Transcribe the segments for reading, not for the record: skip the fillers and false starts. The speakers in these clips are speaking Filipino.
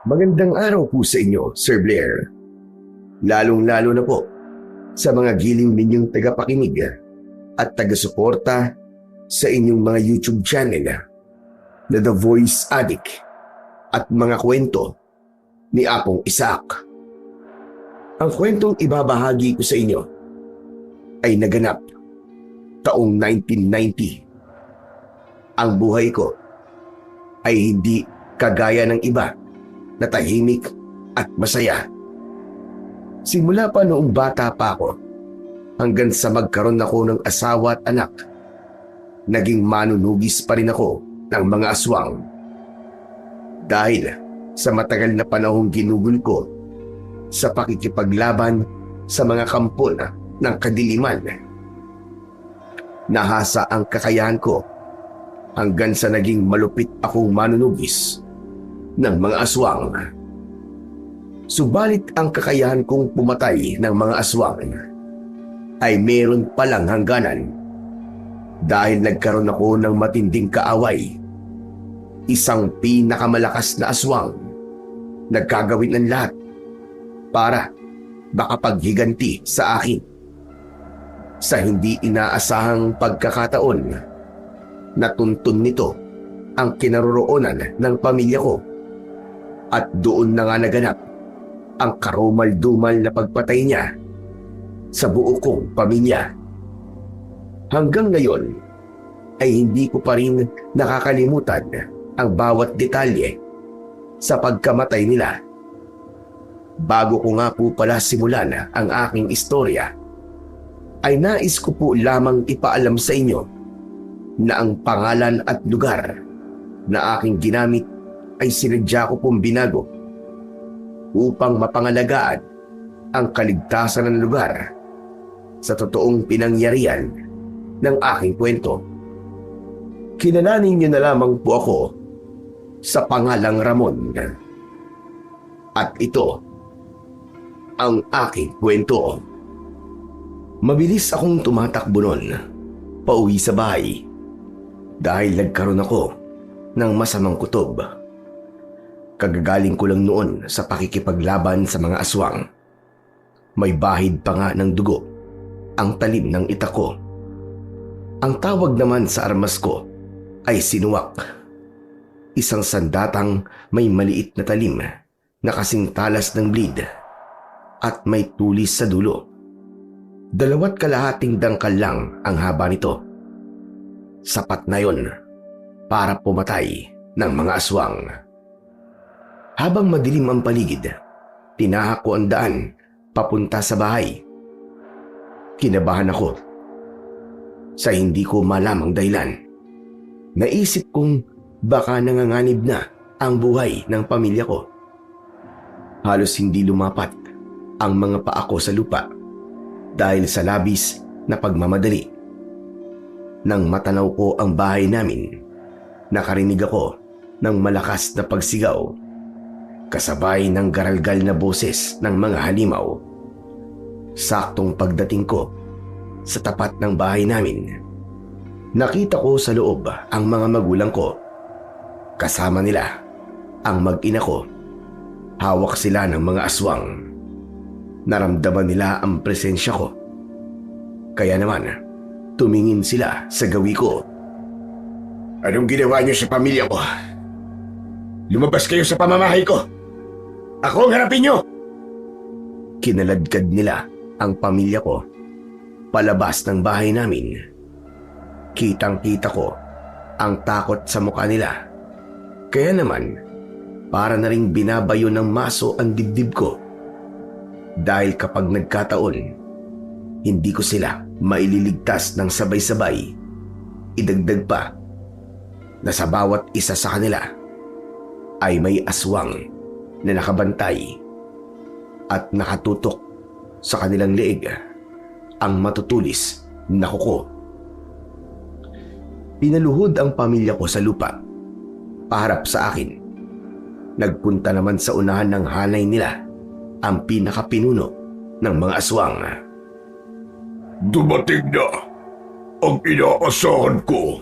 Magandang araw po sa inyo, Sir Blair. Lalong-lalo na po sa mga giling ninyong tagapakinig at taga-suporta sa inyong mga YouTube channel na The Voice Addict at mga kwento ni Apong Isaac. Ang kwentong ibabahagi ko sa inyo ay naganap taong 1990. Ang buhay ko ay hindi kagaya ng iba na tahimik at masaya. Simula pa noong bata pa ako hanggang sa magkaroon ako ng asawa at anak, naging manunugis pa rin ako ng mga aswang. Dahil sa matagal na panahong ginugol ko sa pakikipaglaban sa mga kampon ng kadiliman, nahasa ang kakayahan ko hanggang sa naging malupit akong manunugis ng mga aswang. Subalit ang kakayahan kong pumatay ng mga aswang ay meron palang hangganan dahil nagkaroon ako ng matinding kaaway. Isang pinakamalakas na aswang nagkagawin ng lahat para makapaghiganti sa akin. Sa hindi inaasahang pagkakataon, natuntun nito ang kinaroroonan ng pamilya ko. At doon na nga naganap ang karumal-dumal na pagpatay niya sa buo kong pamilya. Hanggang ngayon ay hindi ko pa rin nakakalimutan ang bawat detalye sa pagkamatay nila. Bago ko nga po pala simulan ang aking istorya, ay nais ko po lamang ipaalam sa inyo na ang pangalan at lugar na aking ginamit ay sinadya ko pong binago upang mapangalagaan ang kaligtasan ng lugar sa totoong pinangyarihan ng aking kwento. Kilalanin niyo na lamang po ako sa pangalang Ramon. At ito ang aking kwento. Mabilis akong tumatakbo noon pauwi sa bahay dahil nagkaroon ako ng masamang kutob. Kagagaling ko lang noon sa pakikipaglaban sa mga aswang. May bahid pa nga ng dugo ang talim ng itak ko. Ang tawag naman sa armas ko ay sinuwak. Isang sandatang may maliit na talim na kasing talas ng blade at may tulis sa dulo. 2.5 dangkal lang ang haba nito. Sapat na yon para pumatay ng mga aswang. Habang madilim ang paligid, tinahak ko ang daan papunta sa bahay. Kinabahan ako sa hindi ko malamang dahilan. Naisip kong baka nanganganib na ang buhay ng pamilya ko. Halos hindi lumapat ang mga paa ko sa lupa dahil sa labis na pagmamadali. Nang matanaw ko ang bahay namin, nakarinig ako ng malakas na pagsigaw kasabay ng garalgal na boses ng mga halimaw. Saktong pagdating ko sa tapat ng bahay namin, nakita ko sa loob ang mga magulang ko. Kasama nila ang mag-ina ko. Hawak sila ng mga aswang. Naramdaman nila ang presensya ko. Kaya naman, tumingin sila sa gawi ko. Anong ginawa niyo sa pamilya ko? Lumabas kayo sa pamamahay ko! Ako ang harapin niyo! Kinaladkad nila ang pamilya ko palabas ng bahay namin. Kitang-kita ko ang takot sa mukha nila. Kaya naman, para na ring binabayo ng maso ang dibdib ko. Dahil kapag nagkataon, hindi ko sila maililigtas ng sabay-sabay. Idagdag pa na sa bawat isa sa kanila ay may aswang na nakabantay at nakatutok sa kanilang leeg ang matutulis na kuko. Pinaluhod ang pamilya ko sa lupa, paharap sa akin. Nagpunta naman sa unahan ng hanay nila ang pinakapinuno ng mga aswang. Dumating na ang inaasahan ko.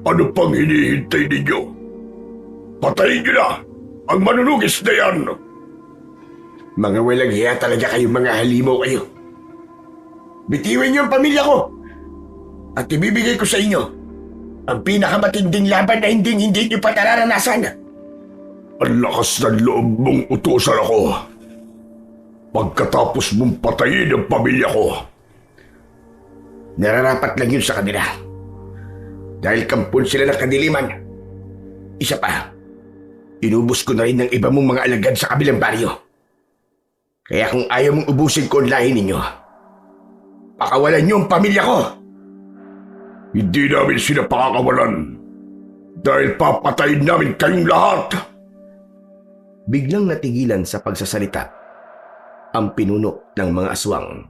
Ano pang hinihintay ninyo? Patayin niyo na ang manunugis na yan. Mga walang hiya talaga kayo, mga halimaw kayo. Bitiwan niyo ang pamilya ko at ibibigay ko sa inyo ang pinakamatinding laban na hindi niyo pa nararanasan. Ang lakas ng loob mong utusan ako. Pagkatapos mong patayin ang pamilya ko. Nararapat lang yun sa kanila. Dahil kampon sila ng kadiliman. Isa pa, inubos ko na rin ng iba mong mga alagad sa kabilang baryo. Kaya kung ayaw mong ubusin ko ang lahi ninyo, pakawalan niyo ang pamilya ko. Hindi namin sila pakakawalan dahil papatayin namin kayong lahat. Biglang natigilan sa pagsasalita ang pinuno ng mga aswang.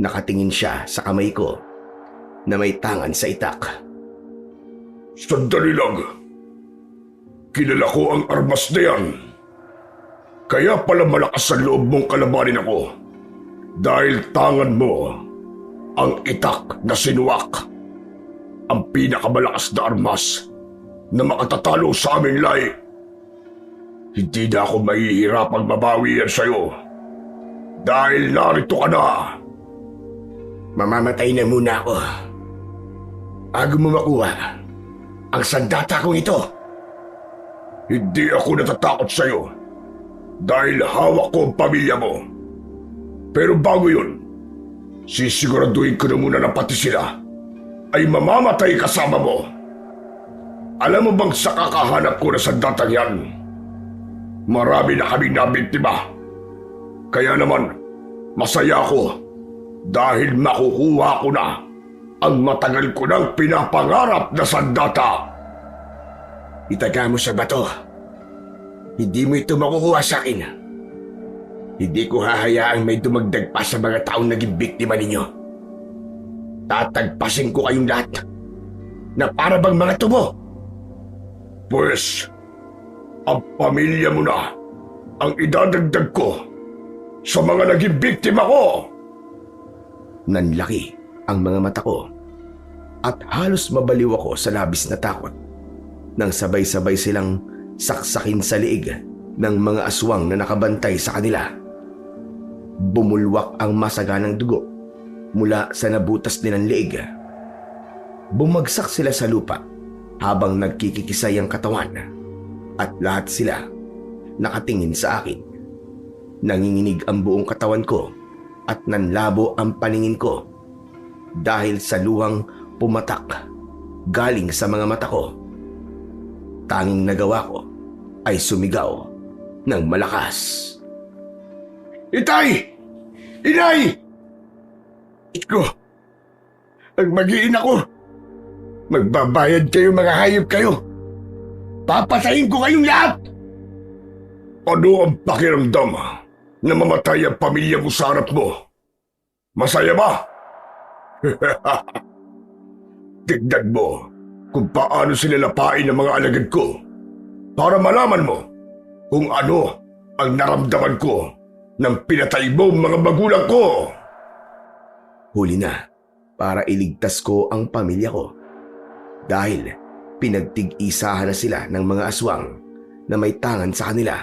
Nakatingin siya sa kamay ko na may tangan sa itak. Sandali lang. Kilala ko ang armas na yan. Kaya pala malakas ang loob mong kalabanin ako. Dahil tangan mo ang itak na sinuwak. Ang pinakamalakas na armas na makatatalo sa aming lahi. Hindi na ako mahihirapang mabawi yan sa'yo. Dahil narito ka na. Mamamatay na muna ako bago mo makuha ang sandata kong ito. Hindi ako natatakot sa'yo dahil hawak ko ang pamilya mo. Pero bago yun, sisiguraduhin ko na muna na pati sila ay mamamatay kasama mo. Alam mo bang sa kakahanap ko na sandatang yan, marami na kaming nabiktima. Kaya naman, masaya ako dahil makukuha ko na ang matagal ko nang pinapangarap na sandata. Itaga mo sa bato. Hindi mo ito makukuha sa akin. Hindi ko hahayaang may dumagdag pa sa mga taong naging biktima ninyo. Tatagpasin ko kayong lahat na para bang mga tubo. Pues, ang pamilya mo na ang idadagdag ko sa mga naging biktima ko. Nanlaki ang mga mata ko at halos mabaliw ako sa labis na takot nang sabay-sabay silang saksakin sa liig ng mga aswang na nakabantay sa kanila. Bumulwak ang masaganang dugo mula sa nabutas nilang liig. Bumagsak sila sa lupa habang nagkikikisay ang katawan at lahat sila nakatingin sa akin. Nanginginig ang buong katawan ko at nanlabo ang paningin ko dahil sa luhang pumatak galing sa mga mata ko. Tanging nagawa ko ay sumigaw ng malakas. Itay! Inay! Iko! Ang mag-iina ko! Magbabayad kayo, mga hayop kayo! Papatayin ko kayong lahat! Ano ang pakiramdam na mamatay ang pamilya mo sa harap mo? Masaya ba? Tignan mo kung paano sila lapain ng mga alagad ko para malaman mo kung ano ang naramdaman ko nang pinatay mo mga magulang ko. Huli na para iligtas ko ang pamilya ko dahil pinagtig-isahan na sila ng mga aswang na may tangan sa kanila.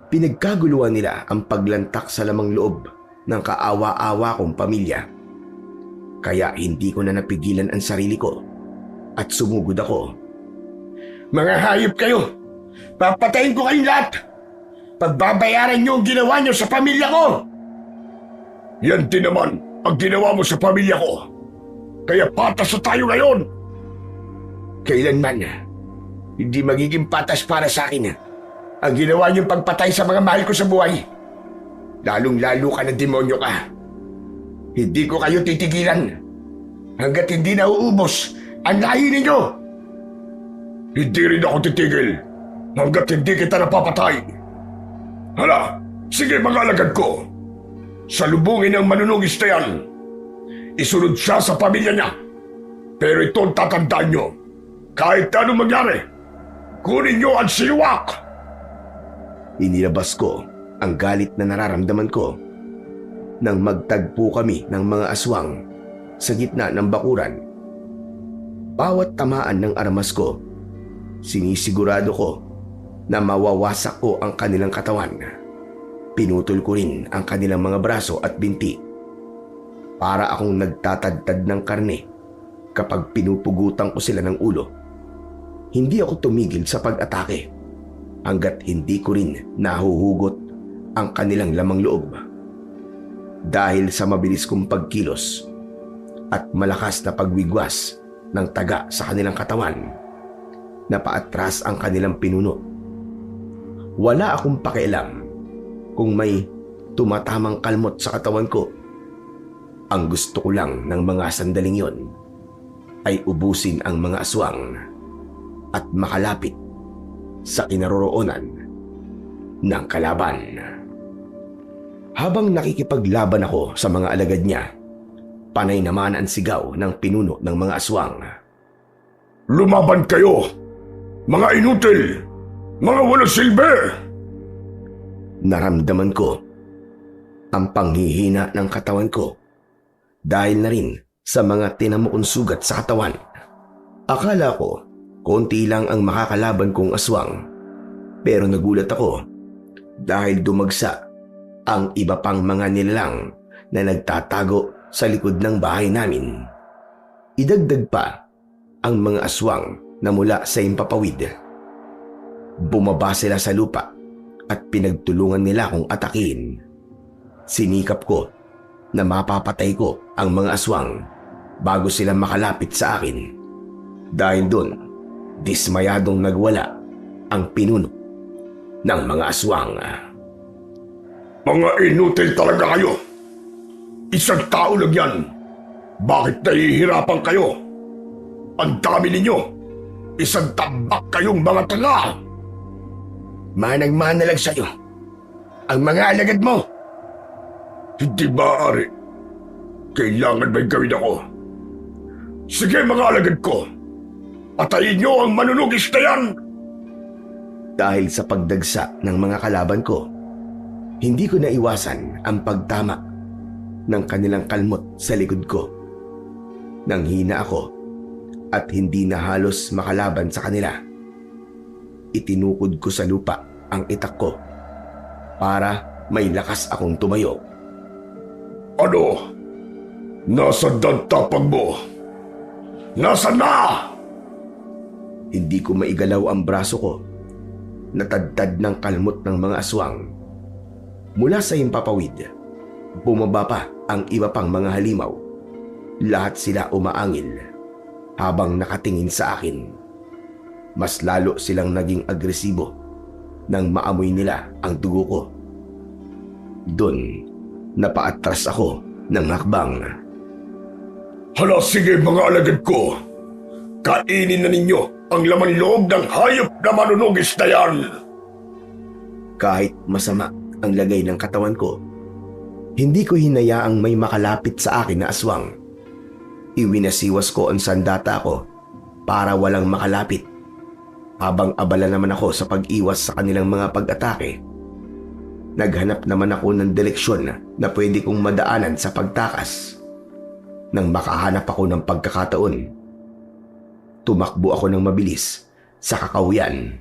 Pinagkaguluhan nila ang paglantak sa lamang loob ng kaawa-awa kong pamilya. Kaya hindi ko na napigilan ang sarili ko at sumugod ako. Mga hayop kayo! Papatayin ko kayong lahat! Pagbabayaran niyo ang ginawa niyo sa pamilya ko! Yan din naman ang ginawa mo sa pamilya ko. Kaya patas na tayo ngayon! Kailanman, hindi magiging patas para sa akin ang ginawa niyong pagpatay sa mga mahal ko sa buhay. Lalong-lalo ka na demonyo ka. Hindi ko kayo titigilan hanggat hindi nauubos ang lahi ninyo. Hindi rin ako titigil hanggat hindi kita napapatay. Hala, sige mga alagad ko. Salubungin ang manunugis na yan. Isunod siya sa pamilya niya. Pero ito ang tatandaan nyo. Kahit anong mangyari, kunin nyo ang sinuwak. Inilabas ko ang galit na nararamdaman ko nang magtagpo kami ng mga aswang sa gitna ng bakuran. Bawat tamaan ng armas ko, sinisigurado ko na mawawasak ko ang kanilang katawan. Pinutol ko rin ang kanilang mga braso at binti. Para akong nagtatadtad ng karne kapag pinupugutan ko sila ng ulo. Hindi ako tumigil sa pag-atake hanggat hindi ko rin nahuhugot ang kanilang lamang loob. Dahil sa mabilis kong pagkilos at malakas na pagwigwas ng taga sa kanilang katawan, napaatras ang kanilang pinuno. Wala akong pakialam kung may tumatamang kalmot sa katawan ko. Ang gusto ko lang ng mga sandaling yon ay ubusin ang mga aswang at makalapit sa kinaroroonan ng kalaban. Habang nakikipaglaban ako sa mga alagad niya, panay naman ang sigaw ng pinuno ng mga aswang. Lumaban kayo! Mga inutil! Mga walang silbi! Naramdaman ko ang panghihina ng katawan ko dahil na rin sa mga tinamuong sugat sa katawan. Akala ko konti lang ang makakalaban kong aswang, pero nagulat ako dahil dumagsa ang iba pang mga nilalang na nagtatago sa likod ng bahay namin. Idagdag pa ang mga aswang na mula sa himpapawid. Bumaba sila sa lupa at pinagtulungan nila akong atakin. Sinikap ko na mapapatay ko ang mga aswang bago sila makalapit sa akin. Dahil doon, dismayadong nagwala ang pinuno ng mga aswang. Mga inutil talaga kayo! Isang tao lang yan! Bakit nahihirapan kayo? Ang dami ninyo! Isang tambak kayong mga tanga! Manang-mana lang sa'yo ang mga alagad mo. Hindi maaari. Kailangan may gawin ako. Sige mga alagad ko! Patayin niyo ang manunugis na yan! Dahil sa pagdagsa ng mga kalaban ko, hindi ko naiwasan ang pagtama ng kanilang kalmot sa likod ko. Nang hina ako at hindi na halos makalaban sa kanila, itinukod ko sa lupa ang itak ko para may lakas akong tumayo. Ano? Nasaan ang tapang mo? Nasaan na? Hindi ko maigalaw ang braso ko. Natadtad ng kalmot ng mga aswang. Mula sa himpapawid, bumaba pa ang iba pang mga halimaw. Lahat sila umaangil habang nakatingin sa akin. Mas lalo silang naging agresibo nang maamoy nila ang dugo ko. Doon, napaatras ako ng hakbang. Hala sige mga alagad ko! Kainin na ninyo ang laman loob ng hayop na manunugis na yan! Kahit masama ang lagay ng katawan ko, hindi ko hinayaang may makalapit sa akin na aswang. Iwinasiwas ko ang sandata ko para walang makalapit. Habang abala naman ako sa pag-iwas sa kanilang mga pag-atake, naghanap naman ako ng direksyon na pwede kong madaanan sa pagtakas. Nang makahanap ako ng pagkakataon, tumakbo ako ng mabilis sa kakawian.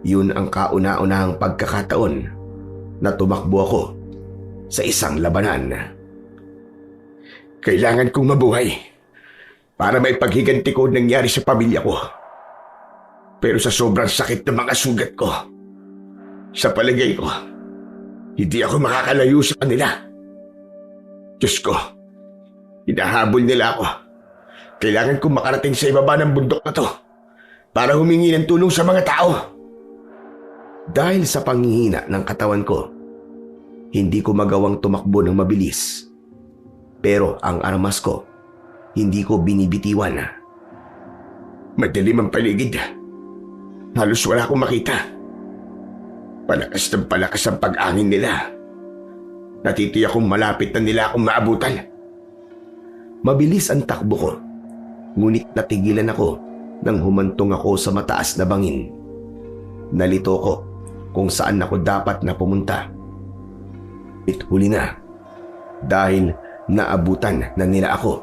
Yun ang kauna-unahang pagkakataon na tumakbo ako sa isang labanan. Kailangan kong mabuhay para may paghiganti ko nangyari sa pamilya ko. Pero sa sobrang sakit ng mga sugat ko, sa palagay ko, hindi ako makakalayo sa kanila. Diyos ko, hinahabol nila ako. Kailangan kong makarating sa ibaba ng bundok na to para humingi ng tulong sa mga tao. Dahil sa panghihina ng katawan ko, hindi ko magawang tumakbo ng mabilis. Pero ang armas ko, hindi ko binibitiwan. Madilim ang paligid. Halos wala akong makita. Palakas ng palakas ang pag-angin nila. Natitiyak kong malapit na nila akong maabutan. Mabilis ang takbo ko, ngunit natigilan ako nang humantong ako sa mataas na bangin. Nalito ko kung saan ako dapat na pumunta. Huli na dahil naabutan na nila ako.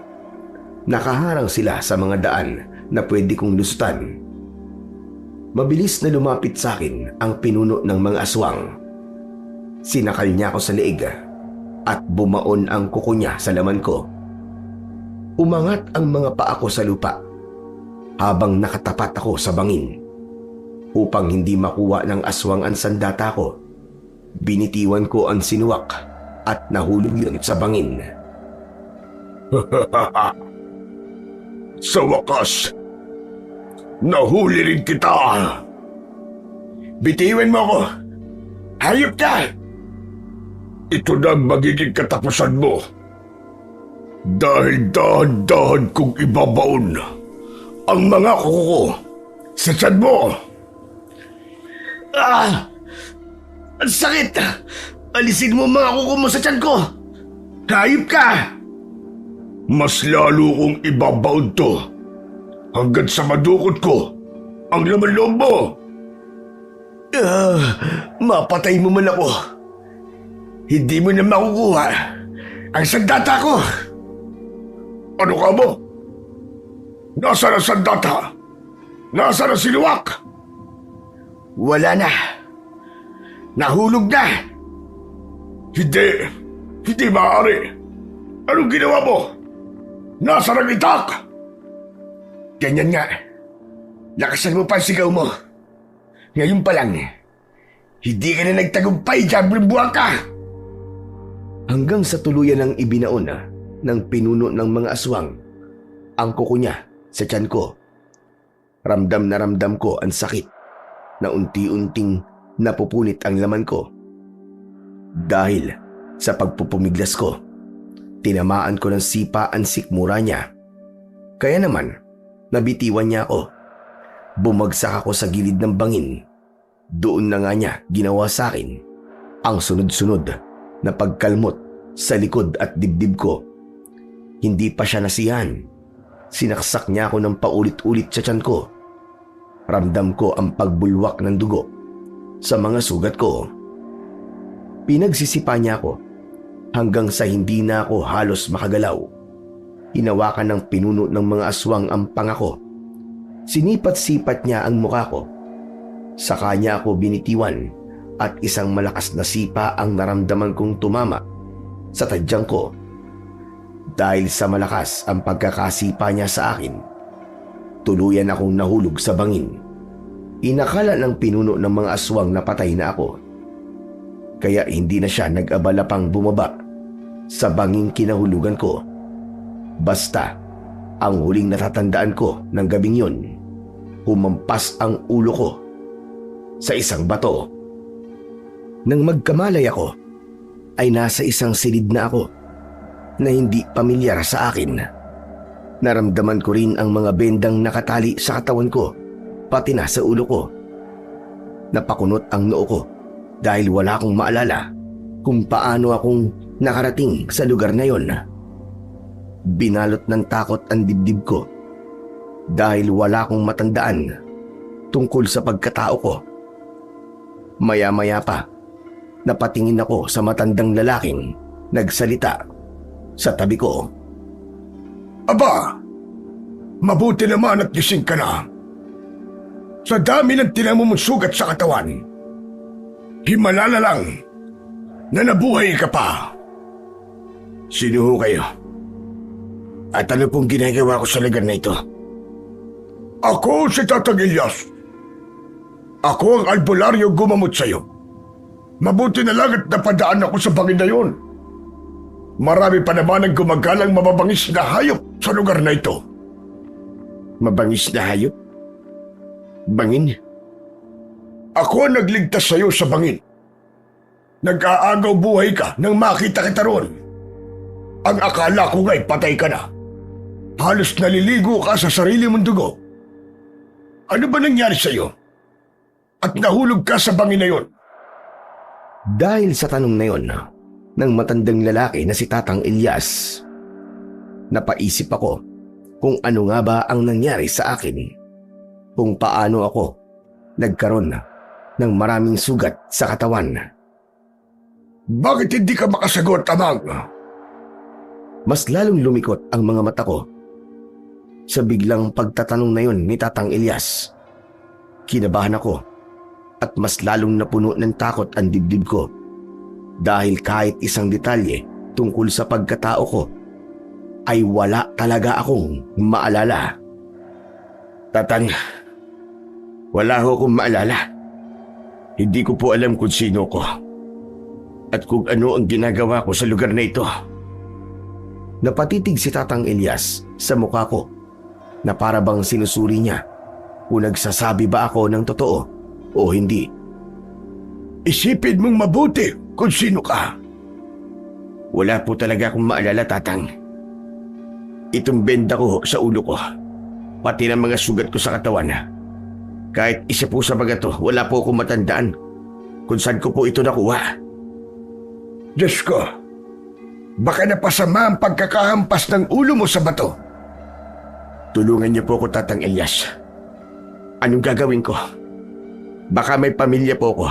Nakaharang sila sa mga daan na pwede kong lusutan. Mabilis na lumapit sa akin ang pinuno ng mga aswang. Sinakal niya ako sa leeg at bumaon ang kuko niya sa laman ko. Umangat ang mga paa ko sa lupa habang nakatapat ako sa bangin. Upang hindi makuha ng aswang ang sandata ko, binitiwan ko ang sinuwak at nahulog yun sa bangin. Sa wakas, nahuli rin kita. Bitiwan mo ako. Hayop ka! Ito na ang magiging katapusan mo. Dahil dahan-dahan kong ibabaon ang mga kuko sa tiyan mo. Ang sakit! Alisin mo mga kuko mo sa tiyan ko! Hayop ka! Mas lalo kong ibabaon to hanggang sa madukot ko ang laman loob mo. Mapatay mo man ako. Hindi mo na makukuha ang sandata ko. Ano ka mo? Nasaan ang sandata? Nasaan ang sinuwak? Wala na. Nahulog na. Hindi maaari. Anong ginawa mo? Nasaan ang itak? Ganyan nga. Lakasan mo pa ang sigaw mo. Ngayon pa lang, hindi ka na nagtagumpay, Diablong buwang ka! Hanggang sa tuluyan ng ibinaon ng pinuno ng mga aswang ang kuko niya sa tiyan ko. Ramdam na ramdam ko ang sakit na unti-unting napupunit ang laman ko. Dahil sa pagpupumiglas ko, tinamaan ko ng sipa ang sikmura niya. Kaya naman, nabitiwan niya ako. Bumagsak ako sa gilid ng bangin. Doon na nga niya ginawa sa akin ang sunod-sunod na pagkalmot sa likod at dibdib ko. Hindi pa siya nasiyahan. Sinaksak niya ako ng paulit-ulit sa tiyan ko. Ramdam ko ang pagbulwak ng dugo sa mga sugat ko. Pinagsisipa niya ako hanggang sa hindi na ako halos makagalaw. Hinawakan ng pinuno ng mga aswang ang panga ko. Sinipat-sipat niya ang mukha ko. Sa kanya ako binitiwan at isang malakas na sipa ang naramdaman kong tumama sa tadyang ko. Dahil sa malakas ang pagkakasipa niya sa akin, tuluyan akong nahulog sa bangin. Inakala ng pinuno ng mga aswang na patay na ako. Kaya hindi na siya nag-abala pang bumaba sa banging kinahulugan ko. Basta, ang huling natatandaan ko ng gabing yun, humampas ang ulo ko sa isang bato. Nang magkamalay ako, ay nasa isang silid na ako na hindi pamilyar sa akin. Naramdaman ko rin ang mga bendang nakatali sa katawan ko, pati na sa ulo ko. Napakunot ang noo ko dahil wala akong maalala kung paano akong nakarating sa lugar na yon. Binalot ng takot ang dibdib ko dahil wala akong matandaan tungkol sa pagkatao ko. Maya-maya pa, napatingin ako sa matandang lalaking nagsalita sa tabi ko. Aba, mabuti naman at gising ka na. Sa dami ng tinamo mong sugat sa katawan, himala na lang na nabuhay ka pa. Sino ho kayo? At ano pong ginagawa ko sa lugar na ito? Ako si Tatang Ilyas. Ako ang albularyo gumamot sa'yo. Mabuti na lang at napadaan ako sa bangin na yun. Marami pa naman ang gumagalang mababangis na hayop sa lugar na ito. Mabangis na hayop? Bangin? Ako ang nagligtas sa'yo sa bangin. Nag-aagaw buhay ka nang makita kita roon. Ang akala ko nga'y patay ka na. Halos naliligo ka sa sarili mong dugo. Ano ba nangyari sa'yo? At nahulog ka sa bangin na yon? Dahil sa tanong na yon ng matandang lalaki na si Tatang Ilyas, napaisip ako kung ano nga ba ang nangyari sa akin. Kung paano ako nagkaroon ng maraming sugat sa katawan. Bakit hindi ka makasagot, Amang? Mas lalong lumikot ang mga mata ko sa biglang pagtatanong na yon ni Tatang Ilyas. Kinabahan ako at mas lalong napuno ng takot ang dibdib ko dahil kahit isang detalye tungkol sa pagkatao ko ay wala talaga akong maalala. Tatang, wala ho akong maalala. Hindi ko po alam kung sino ko at kung ano ang ginagawa ko sa lugar na ito. Napatitig si Tatang Elias sa mukha ko na para bang sinusuri niya kung nagsasabi ba ako ng totoo o hindi. Isipin mong mabuti kung sino ka. Wala po talaga akong maalala, Tatang. Itong benda ko sa ulo ko, pati ng mga sugat ko sa katawan. Kahit isa po sa mga to, wala po akong matandaan kung saan ko po ito nakuha. Diyos ko, baka napasama ang pagkakahampas ng ulo mo sa bato. Tulungan niyo po ako, Tatang Elias. Anong gagawin ko? Baka may pamilya po ko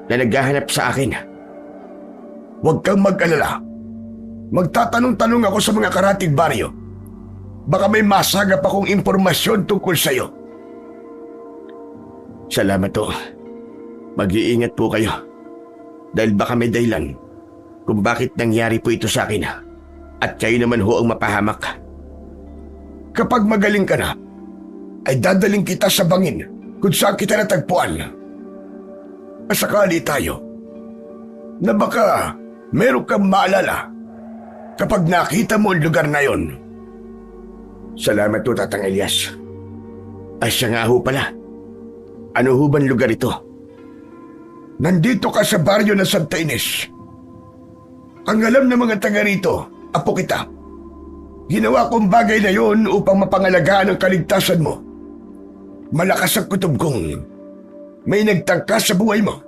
na naghahanap sa akin. Huwag kang mag-alala. Magtatanong-tanong ako sa mga karatig baryo. Baka may masagap akong impormasyon tungkol sa'yo. Salamat po. Mag-iingat po kayo. Dahil baka may dahilan kung bakit nangyari po ito sa akin. At kayo naman ho ang mapahamak. Kapag magaling ka na, ay dadaling kita sa bangin kung saan kita natagpuan. Masakali tayo na baka meron kang maalala kapag nakita mo ang lugar na yon. Salamat po, Tatang Elias. Ay siya nga ho pala. Ano ho bang lugar ito? Nandito ka sa baryo ng Santa Ines. Ang alam ng mga taga rito, apo kita. Ginawa kong bagay na yon upang mapangalagaan ang kaligtasan mo. Malakas ang kutob kong may nagtangkas sa buhay mo.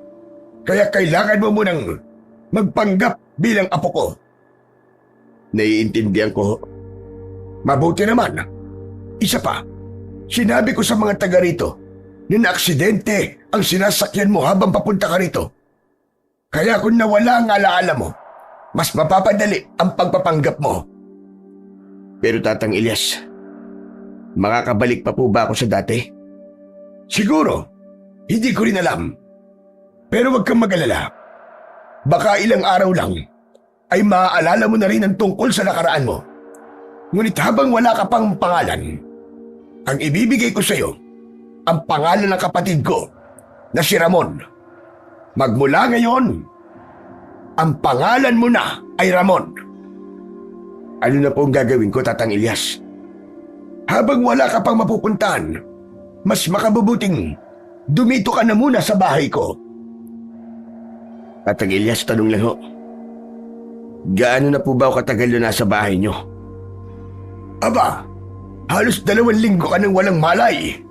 Kaya kailangan mo munang magpanggap bilang apo ko. Naiintindihan ko. Mabuti naman. Isa pa, sinabi ko sa mga taga rito na aksidente ang sinasakyan mo habang papunta ka rito. Kaya kung nawala ang alaala mo, mas mapapadali ang pagpapanggap mo. Pero Tatang Elias, makakabalik pa po ba ako sa dati? Siguro, hindi ko rin alam. Pero huwag kang mag-alala. Baka ilang araw lang ay maaalala mo na rin ang tungkol sa nakaraan mo. Ngunit habang wala ka pang pangalan, ang ibibigay ko sa iyo ang pangalan ng kapatid ko na si Ramon. Magmula ngayon, ang pangalan mo na ay Ramon. Ano na po ang gagawin ko, Tatang Elias? Habang wala ka pang mapupuntahan, mas makabubuting dumito ka na muna sa bahay ko. Tatang Elias, tanong lang ho. Gaano na po ba ako katagal na nasa bahay niyo? Aba, halos 2 linggo ka nang walang malay.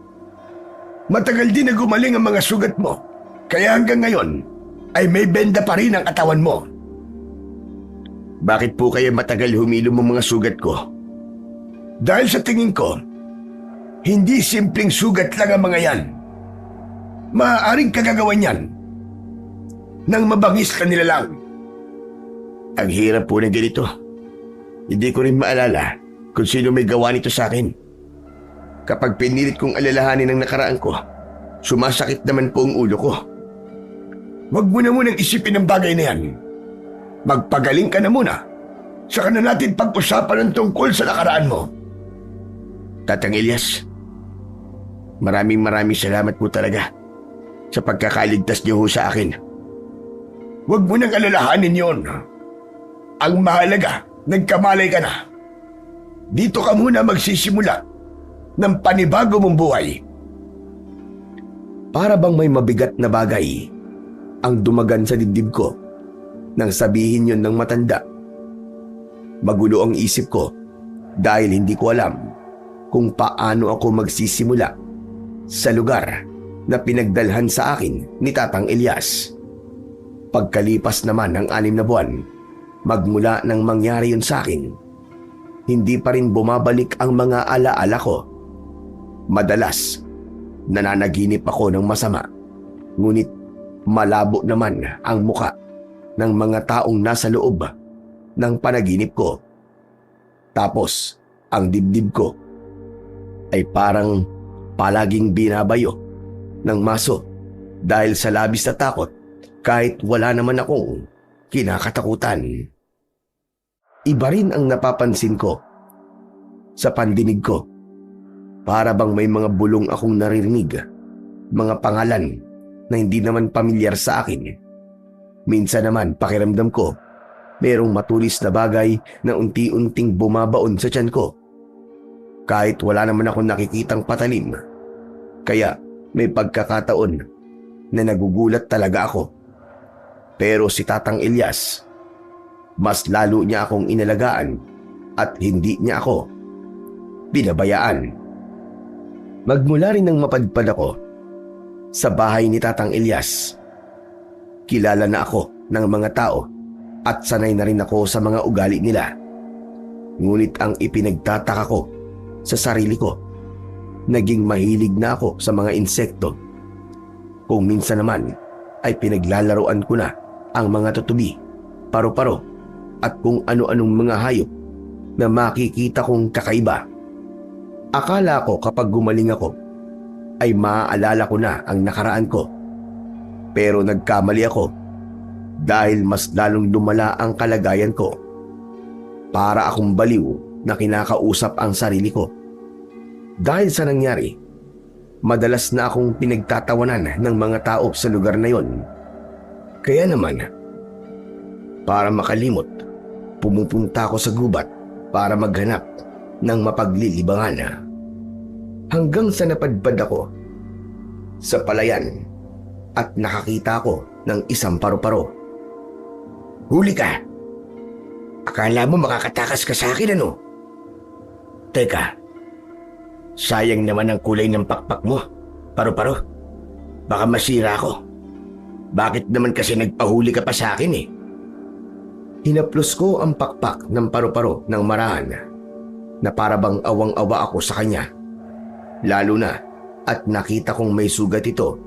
Matagal din na gumaling ang mga sugat mo, kaya hanggang ngayon ay may benda pa rin ang katawan mo. Bakit po kaya matagal humilom ang mga sugat ko? Dahil sa tingin ko, hindi simpleng sugat lang ang mga yan. Maaaring kagagawan yan nang mabangis ka nila lang. Ang hirap po na ganito. Hindi ko rin maalala kung sino may gawa nito sa akin. Kapag pinilit kong alalahanin ang nakaraan ko, sumasakit naman po ang ulo ko. Huwag mo na munang isipin ang bagay na yan. Magpagaling ka na muna. Saka na natin pag-usapan ang tungkol sa nakaraan mo. Tatang Elias, maraming salamat po talaga sa pagkakaligtas niyo ho sa akin. Huwag mo nang alalahanin yon. Ang mahalaga, nagkamalay ka na. Dito ka muna magsisimula ng panibago mong buhay. Para bang may mabigat na bagay ang dumagan sa dibdib ko nang sabihin yon ng matanda. Magulo ang isip ko dahil hindi ko alam kung paano ako magsisimula sa lugar na pinagdalhan sa akin ni Tatang Elias. Pagkalipas naman ng 6 na buwan, magmula nang mangyari yun sa akin, hindi pa rin bumabalik ang mga alaala ko. Madalas, nananaginip ako ng masama, ngunit malabo naman ang muka ng mga taong nasa loob ng panaginip ko. Tapos, ang dibdib ko ay parang palaging binabayo ng maso dahil sa labis na takot kahit wala naman akong kinakatakutan. Iba rin ang napapansin ko sa pandinig ko. Para bang may mga bulong akong naririnig, mga pangalan na hindi naman pamilyar sa akin. Minsan naman pakiramdam ko, merong matulis na bagay na unti-unting bumabaon sa tiyan ko. Kahit wala naman akong nakikitang patalim. Kaya may pagkakataon na nagugulat talaga ako. Pero si Tatang Elias, mas lalo niya akong inalagaan at hindi niya ako binabayaan. Magmula rin nang mapadpad ako sa bahay ni Tatang Elias, kilala na ako ng mga tao at sanay na rin ako sa mga ugali nila. Ngunit ang ipinagtataka ko sa sarili ko, naging mahilig na ako sa mga insekto. Kung minsan naman ay pinaglalaroan ko na ang mga tutubi, paru-paro at kung ano-anong mga hayop na makikita kong kakaiba. Akala ko kapag gumaling ako ay maaalala ko na ang nakaraan ko. Pero nagkamali ako dahil mas lalong lumala ang kalagayan ko. Para akong baliw na kinakausap ang sarili ko. Dahil sa nangyari, madalas na akong pinagtatawanan ng mga tao sa lugar na yon. Kaya naman, para makalimot, pumupunta ako sa gubat para maghanap ng mapaglilibangan. Hanggang sa napadpad ako sa palayan at nakakita ko ng isang paru-paro. Huli ka! Akala mo makakatakas ka sa akin, ano? Teka, sayang naman ang kulay ng pakpak mo, paru-paro. Baka masira ako. Bakit naman kasi nagpahuli ka pa sa akin eh? Hinaplos ko ang pakpak ng paru-paro ng marahan na parabang awang-awa ako sa kanya. Lalo na at nakita kong may sugat ito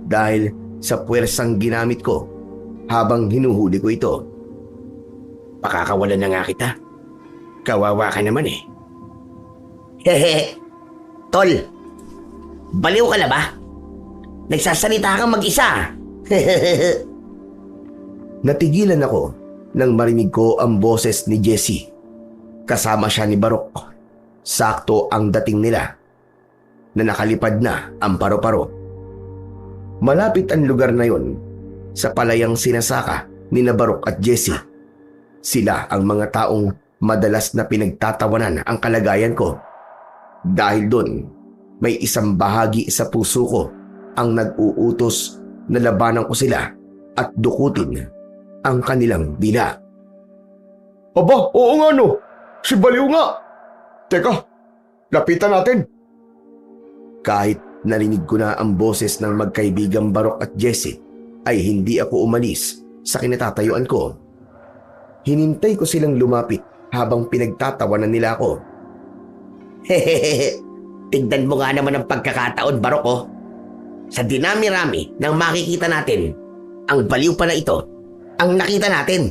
dahil sa puwersang ginamit ko habang hinuhuli ko ito. Pakakawalan na nga kita. Kawawa ka naman eh. Hehe, tol, baliw ka na ba? Nagsasalita kang mag-isa. Natigilan ako nang marinig ko ang boses ni Jessie. Kasama siya ni Barok. Sakto ang dating nila na nakalipad na ang paru-paro. Malapit ang lugar na yon sa palayang sinasaka ni Barok at Jessie. Sila ang mga taong madalas na pinagtatawanan ang kalagayan ko. Dahil doon, may isang bahagi sa puso ko ang nag-uutos na labanan ko sila at dukutin ang kanilang dila. Aba, oo nga no. Si Baliw nga. Teka, lapitan natin. Kahit narinig ko na ang boses ng magkaibigang Barok at Jessie, ay hindi ako umalis sa kinatatayuan ko. Hinintay ko silang lumapit habang pinagtatawanan nila ako. Hehehe, tignan mo nga naman ang pagkakataon, Barok oh. Sa dinami-rami ng makikita natin, ang baliw pa na ito, ang nakita natin.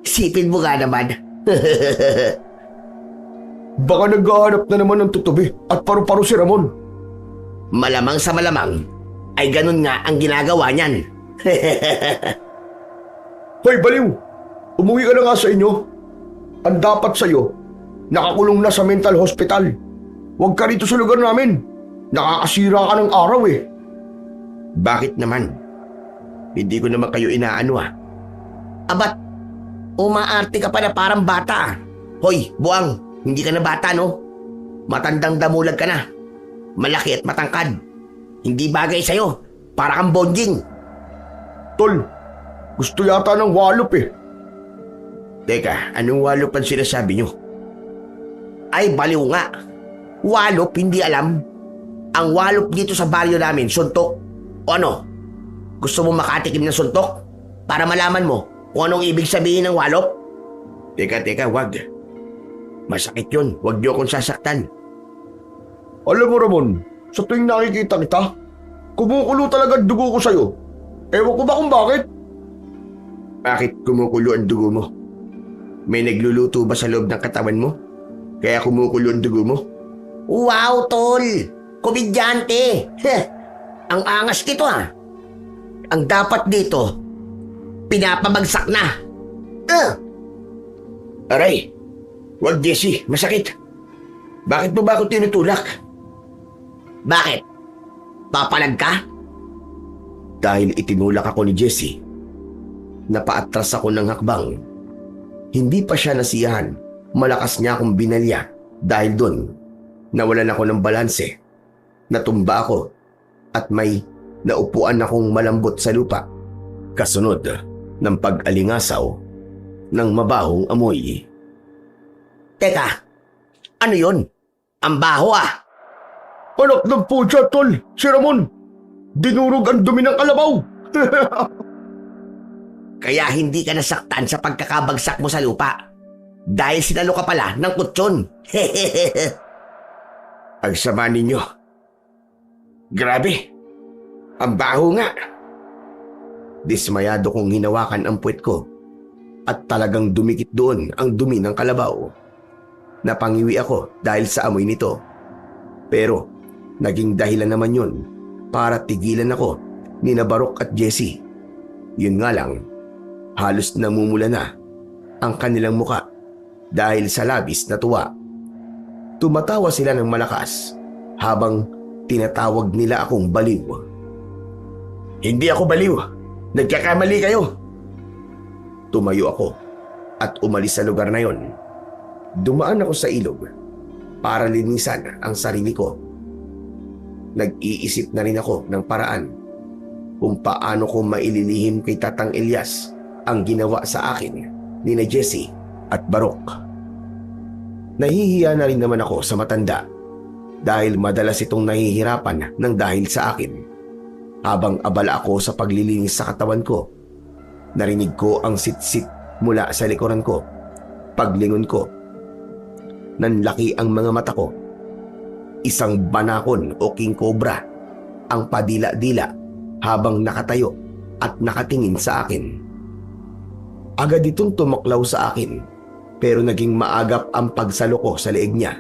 Sipin mo nga naman. Baka naghahanap na naman ng tutubi at paru-paro si Ramon. Malamang sa malamang, ay ganun nga ang ginagawa niyan. Hoy Baliw! Umuwi ka na nga sa inyo. Ang dapat sa'yo, nakakulong na sa mental hospital. Huwag ka rito sa lugar namin. Nakakasira ka ng araw eh. Bakit naman? Hindi ko naman kayo inaano ah. Abat, umaarte ka pa na parang bata. Hoy, buwang, hindi ka na bata no? Matandang damulag ka na. Malaki at matangkad. Hindi bagay sa'yo. Para kang bonjing. Tol, gusto yata ng walop eh. Teka, anong walop ang sinasabi nyo? Ay, baliw nga. Walop, hindi alam. Ang walop dito sa baryo namin, suntok. O ano? Gusto mo makatikim ng suntok? Para malaman mo kung anong ibig sabihin ng walop? Teka, wag. Masakit yun. Wag niyo akong sasaktan. Alam mo, Ramon, sa tuwing nakikita kita, kumukulo talaga ang dugo ko sa'yo. Ewan ko ba kung bakit? Bakit kumukulo ang dugo mo? May nagluluto ba sa loob ng katawan mo? Kaya kumukulo ang dugo mo? Wow, tol! Komedyante! Ang angas nito Ang dapat dito, pinapabagsak na. Aray! Wag, Jesse. Masakit. Bakit mo ba ako tinutulak? Bakit? Papalag ka? Dahil itinulak ako ni Jesse, napaatras ako ng hakbang. Hindi pa siya nasiyahan. Malakas niya akong binalya dahil doon, nawalan ako ng balanse. Natumba ako at may naupuan akong malambot sa lupa. Kasunod ng pag-alingasaw ng mabahong amoy. Teka, ano yun? Ang baho Anak ng putya, tol! Si Ramon! Dinurog ang dumi ng kalabaw! Kaya hindi ka nasaktan sa pagkakabagsak mo sa lupa. Dahil sinalo ka pala ng kutsyon. Ang sama ninyo. Grabe! Ang baho nga! Dismayado kong hinawakan ang puwet ko at talagang dumikit doon ang dumi ng kalabaw. Napangiwi ako dahil sa amoy nito. Pero naging dahilan naman yun para tigilan ako ni Barok at Jesse. Yun nga lang, halos namumula na ang kanilang muka dahil sa labis na tuwa. Tumatawa sila ng malakas habang tinatawag nila akong baliw. Hindi ako baliw. Nagkakamali kayo. Tumayo ako at umalis sa lugar na yon. Dumaan ako sa ilog para linisan ang sarili ko. Nag-iisip na rin ako ng paraan kung paano ko maililihim kay Tatang Elias ang ginawa sa akin ni na Jesse at Barok. Nahihiya na rin naman ako sa matanda dahil madalas itong nahihirapan ng dahil sa akin. Habang abala ako sa paglilinis sa katawan ko, narinig ko ang sit-sit mula sa likuran ko. Paglingon ko, nanlaki ang mga mata ko. Isang banakon o king cobra ang padila-dila habang nakatayo at nakatingin sa akin. Agad itong tumaklaw sa akin pero naging maagap ang pagsalo ko sa leeg niya.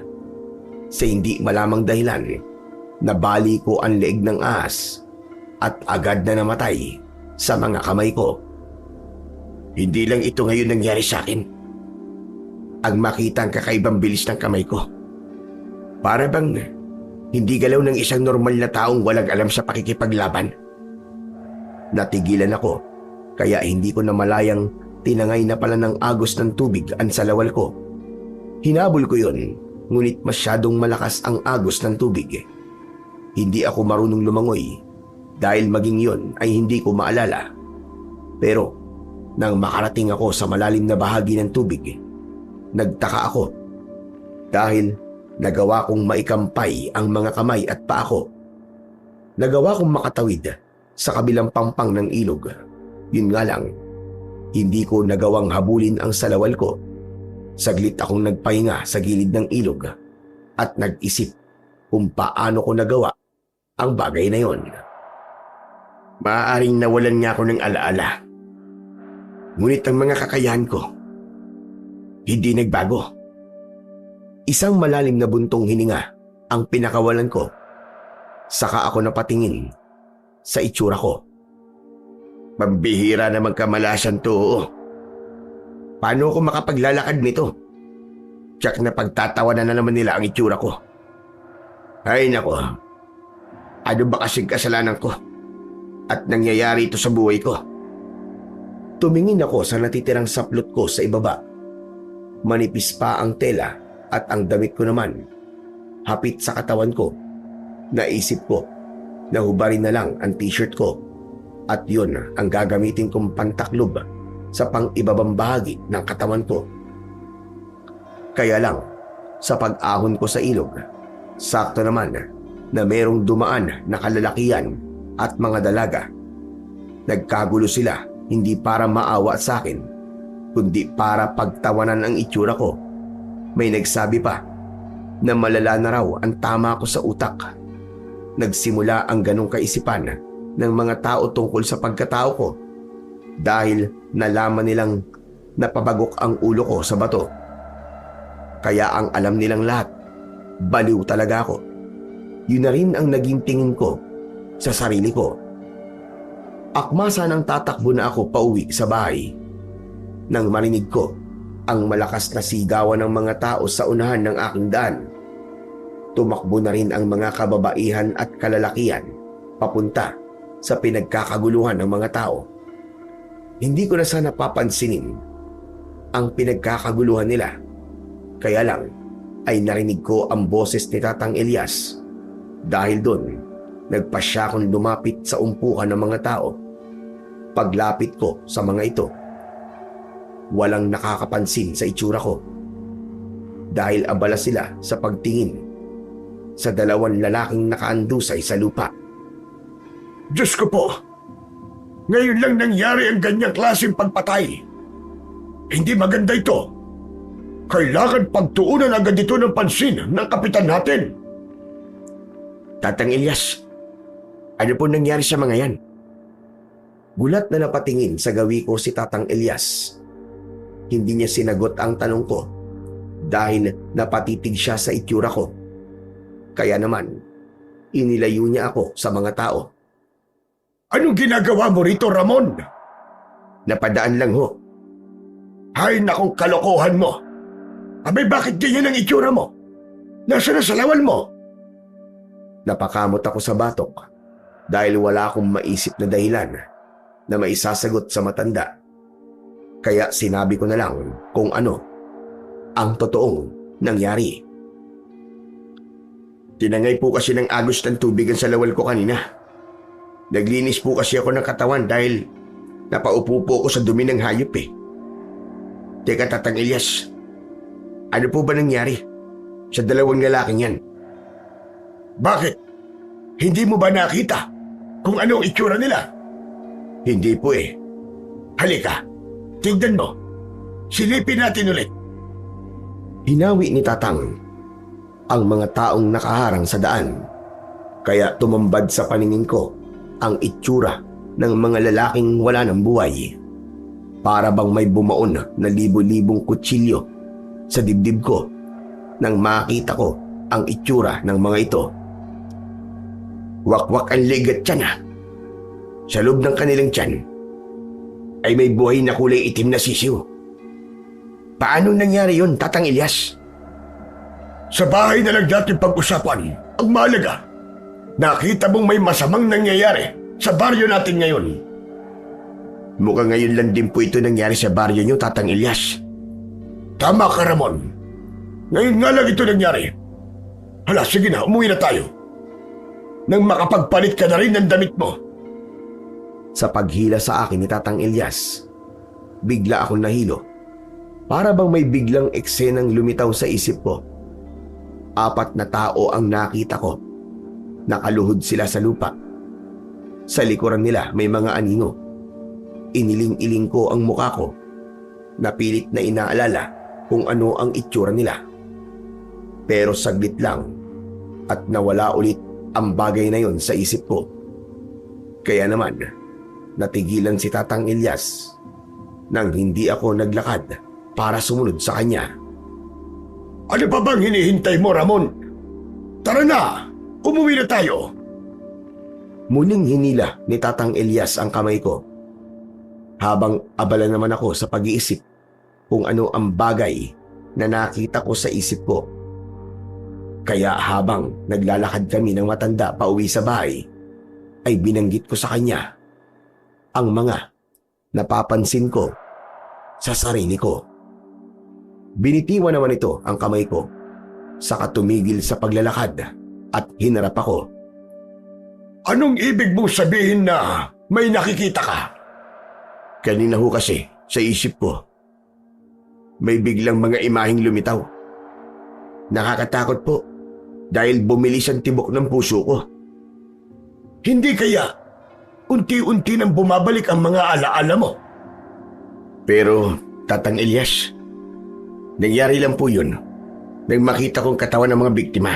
Sa hindi malamang dahilan, nabali ko ang leeg ng ahas at agad na namatay sa mga kamay ko. Hindi lang ito ngayon nangyari sa akin. Ang makita ang kakaibang bilis ng kamay ko. Para bang hindi galaw ng isang normal na taong walang alam sa pakikipaglaban. Natigilan ako kaya hindi ko namalayang tinangay na pala ng agos ng tubig ang salawal ko. Hinabol ko yun, ngunit masyadong malakas ang agos ng tubig. Hindi ako marunong lumangoy dahil maging yon ay hindi ko maalala. Pero nang makarating ako sa malalim na bahagi ng tubig, nagtaka ako dahil nagawa kong maikampay ang mga kamay at paa ko. Nagawa kong makatawid sa kabilang pampang ng ilog. Yun nga lang, hindi ko nagawang habulin ang salawal ko. Saglit akong nagpahinga sa gilid ng ilog at nag-isip kung paano ko nagawa ang bagay na yon. Maaaring nawalan niya ako ng alaala. Ngunit ang mga kakayahan ko, hindi nagbago. Isang malalim na buntong hininga ang pinakawalan ko. Saka ako napatingin sa itsura ko. Pambihira na magkamalasan to. Paano ako makapaglalakad nito? Tiyak na pagtatawanan na naman nila ang itsura ko. Ay nako, ano ba kasing kasalanan ko? At nangyayari ito sa buhay ko? Tumingin ako sa natitirang saplot ko sa ibaba. Manipis pa ang tela at ang damit ko naman hapit sa katawan ko. Naisip ko na hubarin na lang ang t-shirt ko at yun ang gagamitin kong pantaklob sa pang-ibabang bahagi ng katawan ko. Kaya lang, sa pag-ahon ko sa ilog, sakto naman na merong dumaan na kalalakihan at mga dalaga. Nagkagulo sila hindi para maawa sa akin, kundi para pagtawanan ang itsura ko. May nagsabi pa na malala na raw ang tama ko sa utak. Nagsimula ang ganong kaisipan ng mga tao tungkol sa pagkatao ko dahil nalaman nilang napabagok ang ulo ko sa bato. Kaya ang alam nilang lahat, baliw talaga ako. Yun na rin ang naging tingin ko sa sarili ko. Akmasa nang tatakbo na ako pauwi sa bahay nang marinig ko ang malakas na sigawan ng mga tao sa unahan ng aking daan. Tumakbo na rin ang mga kababaihan at kalalakihan papunta sa pinagkakaguluhan ng mga tao. Hindi ko na sana papansinin ang pinagkakaguluhan nila. Kaya lang ay narinig ko ang boses ni Tatang Elias. Dahil doon, nagpasya akong lumapit sa umpukan ng mga tao. Paglapit ko sa mga ito, walang nakakapansin sa itsura ko. Dahil abala sila sa pagtingin sa dalawang lalaking nakaandusay sa lupa. Diyos ko po! Ngayon lang nangyari ang ganyang klaseng pagpatay. Hindi maganda ito. Kailangan pagtuunan agad ito ng pansin ng kapitan natin. Tatang Elias, ano po nangyari sa mga yan? Gulat na napatingin sa gawi ko si Tatang Elias. Hindi niya sinagot ang tanong ko dahil napatitig siya sa itsura ko. Kaya naman, inilayo niya ako sa mga tao. Anong ginagawa mo rito, Ramon? Napadaan lang ho. Hay nakong kalokohan mo! Abay, bakit ganyan ang itsura mo? Nasaan na salawan mo? Napakamot ako sa batok dahil wala akong maisip na dahilan na maisasagot sa matanda. Kaya sinabi ko na lang kung ano ang totoong nangyari. Tinangay po kasi ng agos ng tubig ang salawal ko kanina. Naglinis po kasi ako ng katawan dahil napaupo po ako sa dumi ng hayop eh. Teka, Tatang Elias, ano po ba nangyari sa dalawang lalaking yan? Bakit? Hindi mo ba nakita kung ano ang itsura nila? Hindi po eh. Halika, tignan mo. Silipin natin ulit. Hinawi ni Tatang ang mga taong nakaharang sa daan. Kaya tumambad sa paningin ko ang itsura ng mga lalaking wala ng buhay. Para bang may bumaon na libo-libong kutsilyo sa dibdib ko nang makita ko ang itsura ng mga ito. Wakwak ang leg at tiyan ha. Sa loob ng kanilang tiyan ay may buhay na kulay itim na sisiw. Paano nangyari yun, Tatang Elias? Sa bahay na lang natin pag-usapan. Ang mahalaga, nakita mong may masamang nangyayari sa baryo natin ngayon. Mukhang ngayon lang din po ito nangyari sa baryo niyo, Tatang Elias. Tama ka, Ramon. Ngayon nga lang ito nangyari. Hala, sige na, umuwi na tayo. Nang makapagpalit ka na rin ng damit mo. Sa paghila sa akin ni Tatang Elias, bigla akong nahilo. Para bang may biglang eksenang lumitaw sa isip ko. 4 na tao ang nakita ko. Nakaluhod sila sa lupa. Sa likuran nila may mga anino. Iniling-iling ko ang muka ko. Napilit na inaalala kung ano ang itsura nila. Pero saglit lang at nawala ulit ang bagay na yon sa isip ko. Kaya naman, natigilan si Tatang Elias nang hindi ako naglakad para sumunod sa kanya. Ano pa bang hinihintay mo, Ramon? Tara na! Umuwi na tayo! Muling hinila ni Tatang Elias ang kamay ko. Habang abala naman ako sa pag-iisip kung ano ang bagay na nakita ko sa isip ko. Kaya habang naglalakad kami ng matanda pauwi sa bahay, ay binanggit ko sa kanya ang mga napapansin ko sa sarili ko. Binitiwan naman ito ang kamay ko, saka tumigil sa paglalakad at hinarap ako. Anong ibig mong sabihin na may nakikita ka? Kanina ho kasi sa isip ko, may biglang mga imaheng lumitaw. Nakakatakot po dahil bumilis ang tibok ng puso ko. Hindi kaya unti-unti nang bumabalik ang mga alaala mo? Pero, Tatang Elias, nangyari lang po yun nang makita kong katawan ng mga biktima.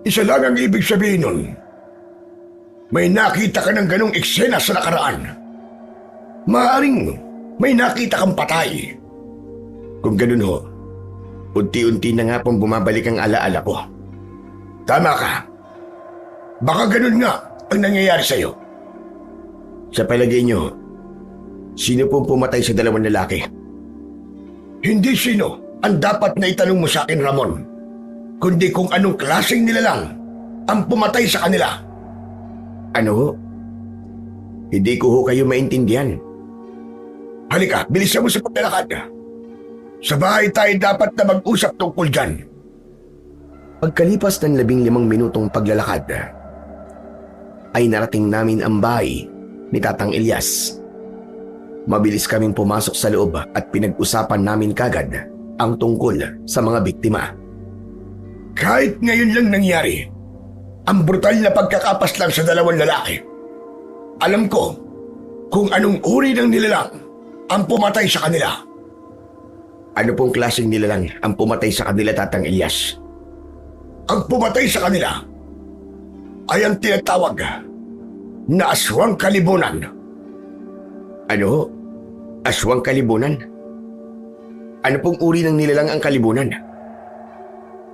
Isa lang ang ibig sabihin nun. May nakita ka ng ganong eksena sa nakaraan. Maaaring may nakita kang patay. Kung ganun ho, unti-unti na nga pong bumabalik ang alaala ko. Tama ka. Baka ganun nga ang nangyayari sa'yo? Sa palagay niyo, sino pong pumatay sa dalawang lalaki? Hindi sino ang dapat na itanong mo sa akin, Ramon, kundi kung anong klaseng nilalang ang pumatay sa kanila. Ano ho? Hindi ko ho kayo maintindihan. Halika, bilisan mo sa paglalakad. Sa bahay tayo dapat na mag-usap tungkol dyan. Pagkalipas ng 15 minutong paglalakad, ay narating namin ang bahay ni Tatang Elias. Mabilis kaming pumasok sa loob at pinag-usapan namin kagad ang tungkol sa mga biktima. Kahit ngayon lang nangyari, ang brutal na pagkakapas lang sa dalawang lalaki. Alam ko kung anong uri ng nilalang ang pumatay sa kanila. Ano pong klaseng nilalang ang pumatay sa kanila, Tatang Elias? Ang pumatay sa kanila ay ang tinatawag na aswang kalibunan. Ano ho? Aswang kalibunan? Ano pong uri ng nilalang ang kalibunan?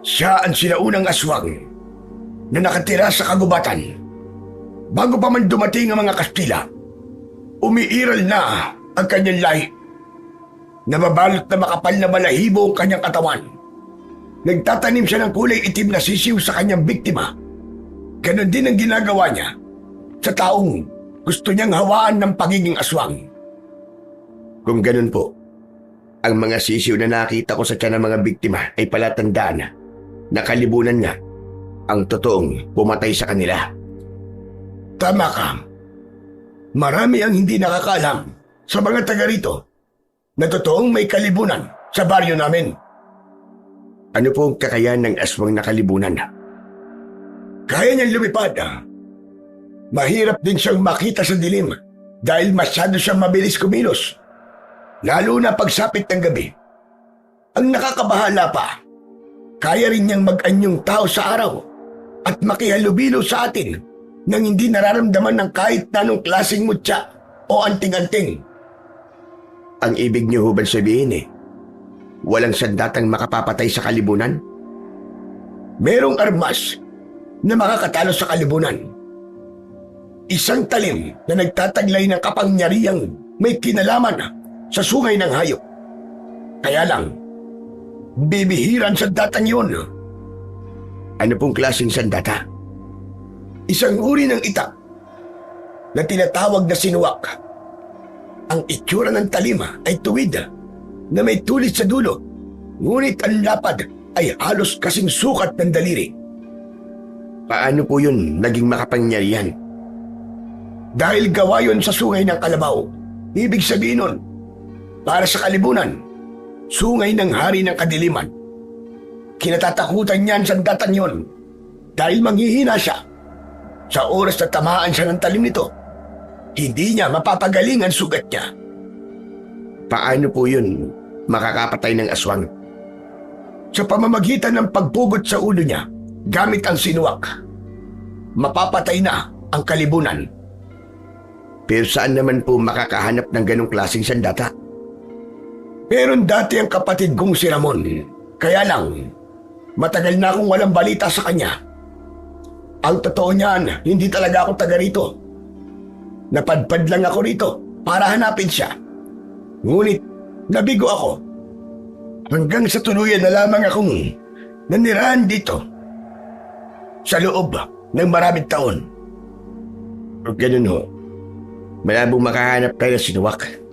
Siya ang sinaunang aswang na nakatira sa kagubatan. Bago pa man dumating ang mga Kastila, umiiral na ang kanyang lahi. Nababalot na makapal na balahibo ang kanyang katawan. Nagtatanim siya ng kulay itim na sisiw sa kanyang biktima. Ganon din ang ginagawa niya sa taong gusto niyang hawaan ng pagiging aswang. Kung ganun po, ang mga sisiw na nakita ko sa tiyan ng mga biktima ay palatandaan na kalibunan nga ang totoong pumatay sa kanila. Tama ka. Marami ang hindi nakakaalam sa mga taga rito na totoong may kalibunan sa baryo namin. Ano po ang kakayahan ng aswang na kalibunan? Kaya niyang lumipad. Mahirap din siyang makita sa dilim dahil masyado siyang mabilis kumilos. Lalo na pagsapit ng gabi. Ang nakakabahala pa, kaya rin niyang mag-anyong tao sa araw at makihalubilo sa atin nang hindi nararamdaman ng kahit na anong klaseng mutya o anting-anting. Ang ibig niyo ho ba sabihin walang sandatang makapapatay sa kalibunan? Merong armas na makakatalo sa kalibunan. Isang talim na nagtataglay ng kapangyarihang may kinalaman sa sungay ng hayop. Kaya lang, bibihiran sandatang yun. Ano pong klaseng sandata? Isang uri ng itak na tinatawag na sinuwak. Ang itsura ng talima ay tuwid na may tulis sa dulo, ngunit ang lapad ay halos kasing sukat ng daliri. Paano po yun naging makapangyarihan? Dahil gawa yun sa sungay ng kalabaw, ibig sabihin nun, para sa kalibunan, sungay ng hari ng kadiliman. Kinatatakutan niyan sandatan yun dahil manghihina siya. Sa oras na tamaan siya ng talim nito, hindi niya mapapagaling ang sugat niya. Paano po yun makakapatay ng aswang? Sa pamamagitan ng pagpugot sa ulo niya gamit ang sinuwak, mapapatay na ang kalibunan. Pero saan naman po makakahanap ng ganong klaseng sandata? Meron dati ang kapatid kong si Ramon. Kaya lang, matagal na akong walang balita sa kanya. Ang totoo niyan, hindi talaga ako taga rito. Napadpad lang ako rito para hanapin siya. Ngunit, nabigo ako. Hanggang sa tuluyan na lamang akong nanirahan dito. Sa loob ng maraming taon. O ganun ho, malabong makahanap tayo ng sinuwak.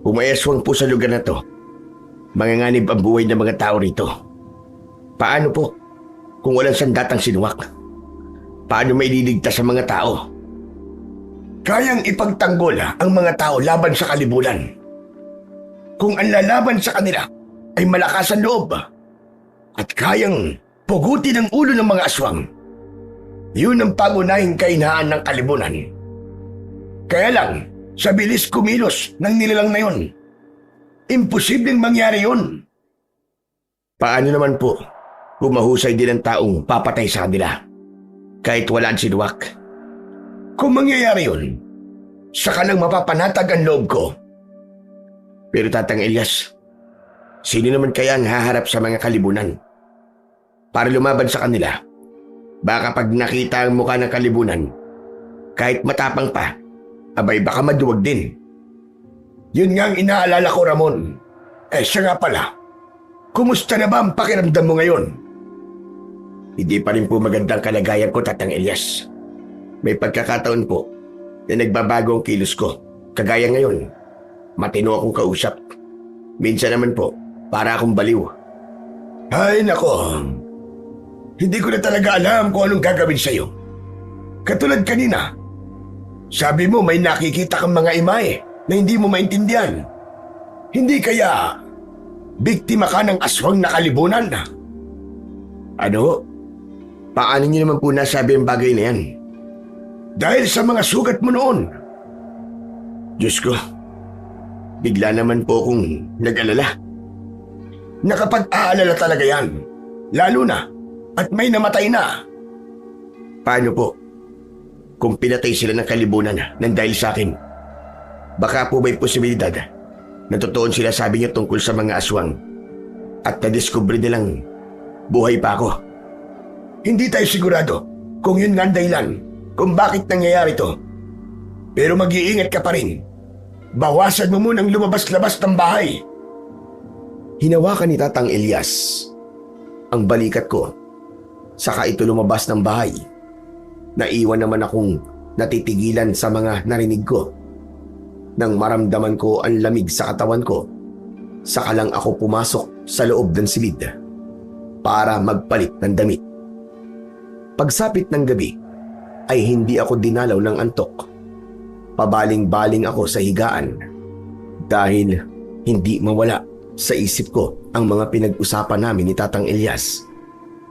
Kung may aswang po sa lugar na to, manganganib ang buhay ng mga tao rito. Paano po kung walang sandatang sinuwak? Paano may liligtas sa mga tao? Kayang ipagtanggol ang mga tao laban sa kalibunan. Kung ang lalaban sa kanila ay malakas ang loob at kayang pugutin ang ulo ng mga aswang, yun ang pangunahing kahinaan ng kalibunan. Kaya lang, sa bilis kumilos ng nilalang na yun, imposibleng mangyari yun. Paano naman po kung mahusay din ang taong papatay sa kanila kahit wala ang sinuwak? Kung mangyayari yun, saka lang mapapanatag ang loob ko. Pero Tatang Elias, sino naman kaya ang haharap sa mga kalibunan? Para lumaban sa kanila, baka pag nakita ang mukha ng kalibunan, Kahit matapang pa, abay baka maduwag din. Yun nga ang inaalala ko, Ramon. Siya nga pala. Kumusta na ba ang pakiramdam mo ngayon? Hindi pa rin po magandang kalagayan ko, Tatang Elias. May pagkakataon po na nagbabago ang kilos ko. Kagaya ngayon, matino akong kausap. Minsan naman po, para akong baliw. Ay, nako. Hindi ko na talaga alam kung anong gagawin sa'yo. Katulad kanina, sabi mo may nakikita kang mga imahe na hindi mo maintindihan. Hindi kaya biktima ka ng aswang na kalibunan? Ano? Paano niyo naman po nasabi ang bagay na yan? Dahil sa mga sugat mo noon. Diyos ko, bigla naman po akong nag-alala. Nakapag-aalala talaga yan. Lalo na at may namatay na. Paano po? Kung pinatay sila ng kalibunan ng dahil sa akin, baka po may posibilidad na totoo sila sabi niyo tungkol sa mga aswang at na-discover nilang buhay pa ako. Hindi tayo sigurado kung yun nga ang dahilan kung bakit nangyayari to. Pero mag-iingat ka pa rin. Bawasan mo munang lumabas-labas ng bahay. Hinawakan ni Tatang Elias ang balikat ko, saka ito lumabas ng bahay. Naiwan naman akong natitigilan sa mga narinig ko. Nang maramdaman ko ang lamig sa katawan ko, saka lang ako pumasok sa loob ng silid para magpalit ng damit. Pagsapit ng gabi ay hindi ako dinalaw ng antok. Pabaling-baling ako sa higaan dahil hindi mawala sa isip ko ang mga pinag-usapan namin ni Tatang Elias.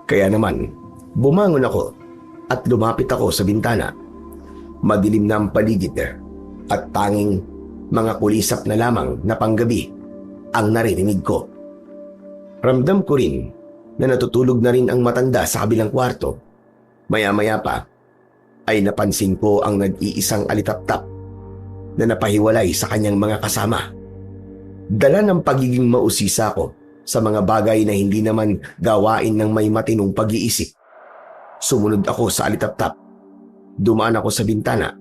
Kaya naman, bumangon ako at lumapit ako sa bintana. Madilim na ang paligid at tanging mga kulisap na lamang na panggabi ang naririnig ko. Ramdam ko rin na natutulog na rin ang matanda sa kabilang kwarto. Maya-maya pa ay napansin ko ang nag-iisang alitaptap na napahiwalay sa kanyang mga kasama. Dala ng pagiging mausisa ko sa mga bagay na hindi naman gawain ng may matinong pag-iisip. Sumunod ako sa alitaptap. Dumaan ako sa bintana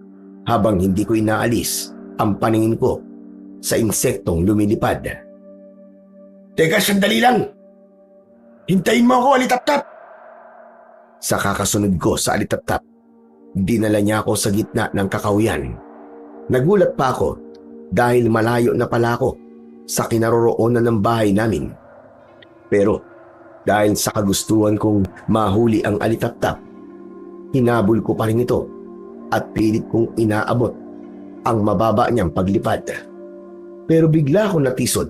habang hindi ko inaalis ang paningin ko sa insektong lumilipad. Teka, sandali lang. Hintayin mo ako, alitaptap. Sa kakasunod ko sa alitaptap, dinala niya ako sa gitna ng kakahuyan. Nagulat pa ako dahil malayo na pala ako sa kinaroroonan ng bahay namin. Pero dahil sa kagustuhan kong mahuli ang alitaptap, hinabol ko pa rin ito at pilit kong inaabot ang mababa niyang paglipad. Pero bigla akong natisod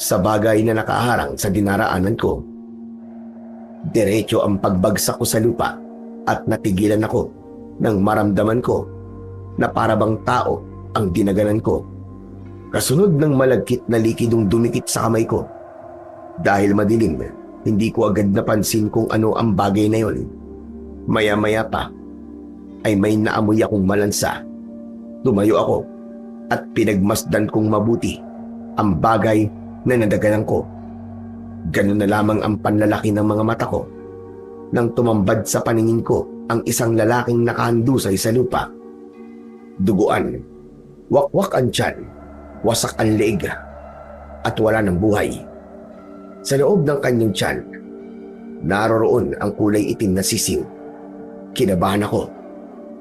sa bagay na nakaharang sa dinaraanan ko. Diretso ang pagbagsak ko sa lupa at natigilan ako nang maramdaman ko na parabang tao ang dinaganan ko. Kasunod ng malagkit na likidong dumikit sa kamay ko. Dahil madilim, hindi ko agad napansin kung ano ang bagay na yon. Maya-maya pa ay may naamoy akong malansa. Tumayo ako at pinagmasdan kong mabuti ang bagay na nadaganan ko. Ganun na lamang ang panlalaki ng mga mata ko nang tumambad sa paningin ko ang isang lalaking nakahandusay sa lupa. Duguan, wakwak ang tiyan, wasak ang leeg at wala ng buhay. Sa loob ng kanyang tiyan, naroroon ang kulay itim na sisiw. Kinabahan ako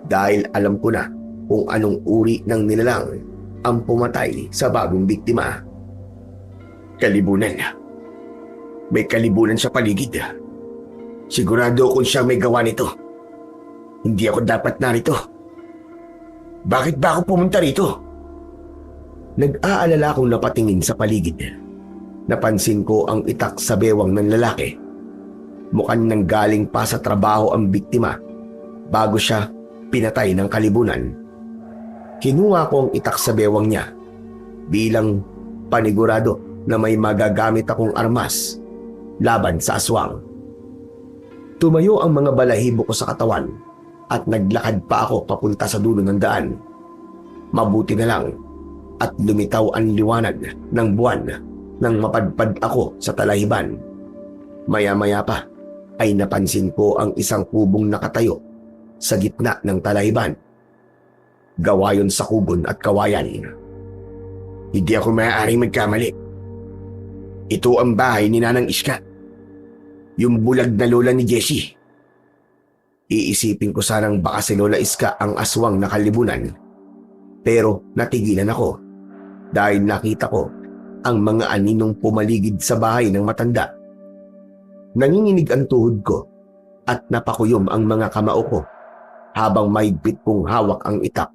dahil alam ko na kung anong uri ng nilalang ang pumatay sa bagong biktima. Kalibunan. May kalibunan sa paligid. Sigurado kung siya may gawa nito. Hindi ako dapat narito. Bakit ba ako pumunta rito? Nag-aalala akong napatingin sa paligid. Napansin ko ang itak sa bewang ng lalaki. Mukhang nanggaling pa sa trabaho ang biktima bago siya pinatay ng kalibunan. Kinuha ko ang itak sa bewang niya bilang panigurado na may magagamit akong armas laban sa aswang. Tumayo ang mga balahibo ko sa katawan at naglakad pa ako papunta sa dulo ng daan. Mabuti na lang at lumitaw ang liwanag ng buwan nang mapadpad ako sa talahiban. Maya-maya pa ay napansin ko ang isang kubong nakatayo sa gitna ng talahiban. Gawa yun sa kubon at kawayan. Hindi ako maaaring magkamali. Ito ang bahay ni Nanang Iska. Yung bulag na lola ni Jessie. Iisipin ko sanang baka si Lola Iska ang aswang na kalibunan. Pero natigilan ako dahil nakita ko ang mga aninong pumaligid sa bahay ng matanda. Nanginginig ang tuhod ko at napakuyom ang mga kamao ko habang mahigpit kong hawak ang itak.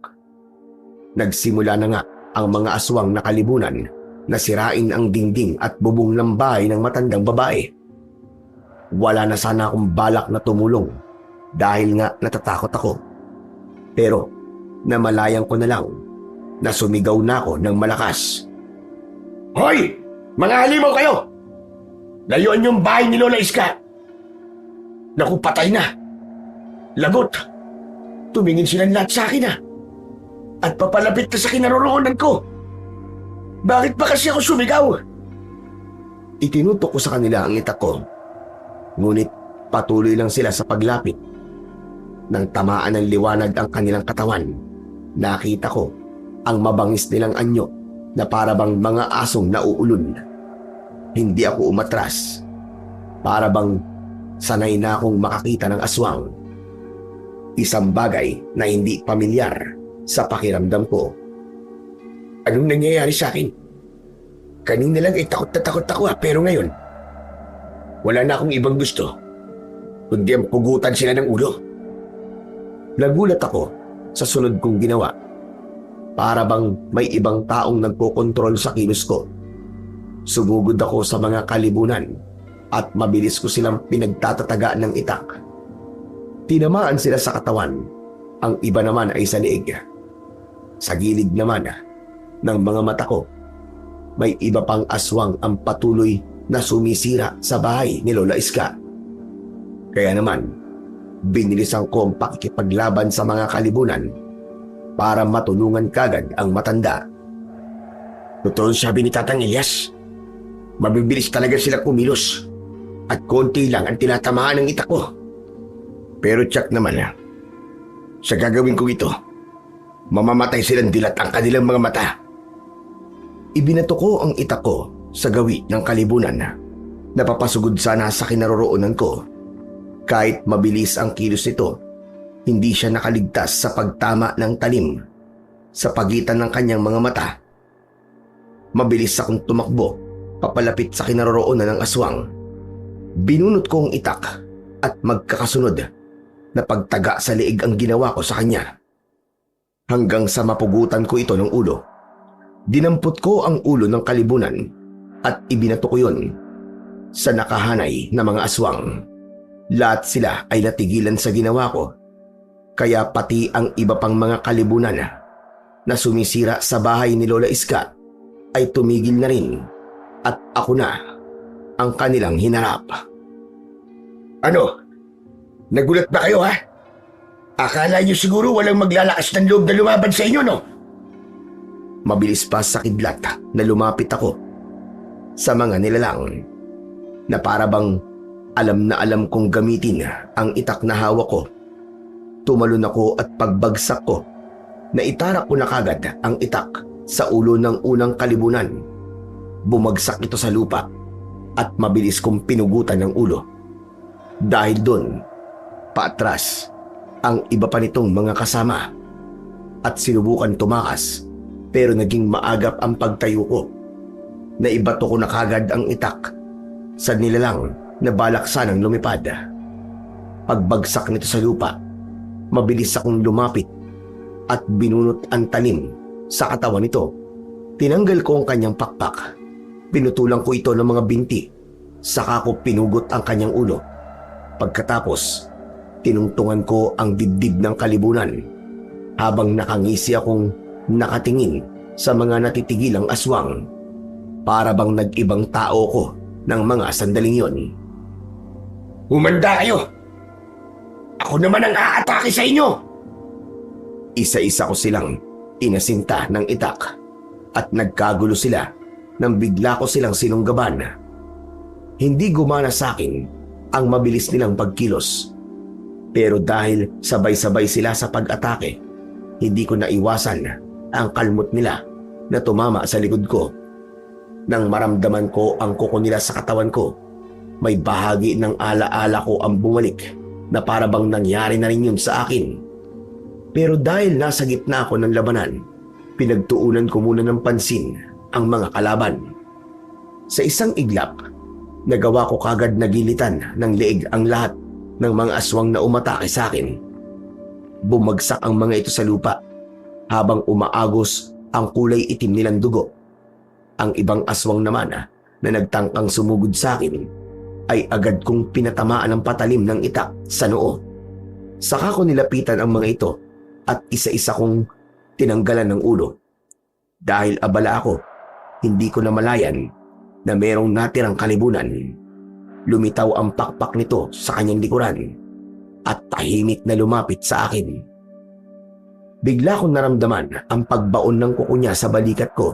Nagsimula na nga ang mga aswang na kalibunan na sirain ang dingding at bubong ng bahay ng matandang babae. Wala na sana akong balak na tumulong dahil nga natatakot ako. Pero namalayan ko na lang na sumigaw na ako ng malakas. Hoy! Mga halimaw kayo! Layuan yung bahay ni Lola Iska! Naku, patay na! Lagot! Tumingin silang lahat sa akin at papalapit na sa kinaroroonan ko. Bakit ba kasi ako sumigaw? Itinutok ko sa kanila ang itak ko. Ngunit patuloy lang sila sa paglapit. Nang tamaan ng liwanag ang kanilang katawan, nakita ko ang mabangis nilang anyo na parabang mga asong nauulon. Hindi ako umatras. Parabang sanay na akong makakita ng aswang. Isang bagay na hindi pamilyar sa pakiramdam ko. Anong nangyayari sa akin? Kanina lang ay takot na takot ako pero ngayon, wala na akong ibang gusto kundi ang pugutan sila ng ulo. Nagulat ako sa sunod kong ginawa. Para bang may ibang taong nagkokontrol sa kilos ko. Sumugod ako sa mga kalibunan at mabilis ko silang pinagtatataga ng itak. Tinamaan sila sa katawan. Ang iba naman ay sa leeg. Sa gilid naman ng mga mata ko, may iba pang aswang ang patuloy na sumisira sa bahay ni Lola Iska. Kaya naman, binilisan ko ang pakikipaglaban sa mga kalibunan para matulungan kagad ang matanda. Totoo sabi ni Tatang Elias, mabibilis talaga sila kumilos at konti lang ang tinatamaan ng itak ko. Pero tsak naman sa gagawin ko ito, mamamatay silang dilat ang kanilang mga mata. Ibinato ko ang itak ko sa gawi ng kalibunan na papasugod sana sa kinaroroonan ko. Kahit mabilis ang kilos nito, hindi siya nakaligtas sa pagtama ng talim sa pagitan ng kanyang mga mata. Mabilis akong tumakbo papalapit sa kinaroroonan ng aswang. Binunot ko ang itak at magkakasunod na pagtaga sa leeg ang ginawa ko sa kanya. Hanggang sa mapugutan ko ito ng ulo. Dinampot ko ang ulo ng kalibunan at ibinato ko yun sa nakahanay na mga aswang. Lahat sila ay natigilan sa ginawa ko. Kaya pati ang iba pang mga kalibunan na sumisira sa bahay ni Lola Iska ay tumigil na rin at ako na ang kanilang hinarap. Ano? Nagulat ba kayo Akala niyo siguro walang maglalakas ng loob na lumaban sa inyo, no? Mabilis pa sa kidlat na lumapit ako sa mga nilalang na parabang alam na alam kong gamitin ang itak na hawak ko. Tumalon ako at pagbagsak ko, naitarak ko na kagad ang itak sa ulo ng unang kalibunan. Bumagsak ito sa lupa at mabilis kong pinugutan ng ulo. Dahil doon, paatras ang iba pa nitong mga kasama at sinubukan tumakas pero naging maagap ang pagtayo ko. Naibato ko na kagad ang itak sa nilalang na balak sanang lumipad. Pagbagsak nito sa lupa, mabilis akong lumapit at binunot ang talim sa katawan nito. Tinanggal ko ang kanyang pakpak. Pinutulang ko ito ng mga binti. Saka ko pinugot ang kanyang ulo. Pagkatapos, tinungtungan ko ang dibdib ng kalibunan habang nakangisi akong nakatingin sa mga natitigilang aswang. Para bang nag-ibang tao ko ng mga sandaling yon. Humanda kayo! Ako naman ang aatake sa inyo! Isa-isa ko silang inasinta ng itak at nagkagulo sila nang bigla ko silang sinunggaban. Hindi gumana sa akin ang mabilis nilang pagkilos. Pero dahil sabay-sabay sila sa pag-atake, hindi ko naiwasan ang kalmot nila na tumama sa likod ko. Nang maramdaman ko ang kuko nila sa katawan ko, may bahagi ng alaala ko ang bumalik na para bang nangyari na rin yun sa akin. Pero dahil nasa gitna ako ng labanan, pinagtuunan ko muna ng pansin ang mga kalaban. Sa isang iglap, nagawa ko kagad na gilitan ng leeg ang lahat ng mga aswang na umatake sa akin. Bumagsak ang mga ito sa lupa habang umaagos ang kulay itim nilang dugo. Ang ibang aswang naman na nagtangkang sumugod sa akin ay agad kong pinatamaan ng patalim ng itak sa noo. Saka ko nilapitan ang mga ito at isa-isa kong tinanggalan ng ulo. Dahil abala ako, hindi ko namalayan na merong natirang kalibunan. Lumitaw ang pakpak nito sa kanyang likuran at tahimik na lumapit sa akin. Bigla kong naramdaman ang pagbaon ng kuko niya sa balikat ko,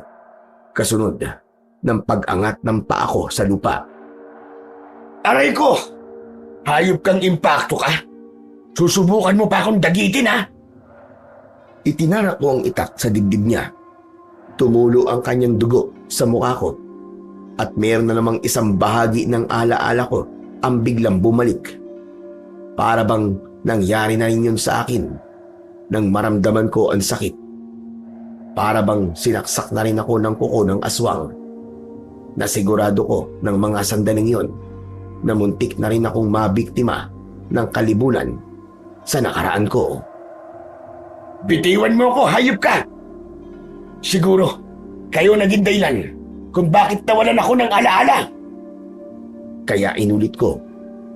kasunod ng pag-angat ng paa ko sa lupa. Aray ko! Hayop kang impakto ka! Susubukan mo pa akong dagitin, ha? Itinarak ko ang itak sa dibdib niya. Tumulo ang kanyang dugo sa mukha ko at meron na namang isang bahagi ng alaala ko ang biglang bumalik. Para bang nangyari na rin yun sa akin nang maramdaman ko ang sakit. Para bang sinaksak na rin ako ng kuko ng aswang. Nasigurado ko ng mga sandaling yon na muntik na rin akong mabiktima ng kalibunan sa nakaraan ko. Bitiwan mo ako, hayop ka! Siguro, kayo naging dahilan kung bakit nawalan ako ng alaala. Kaya inulit ko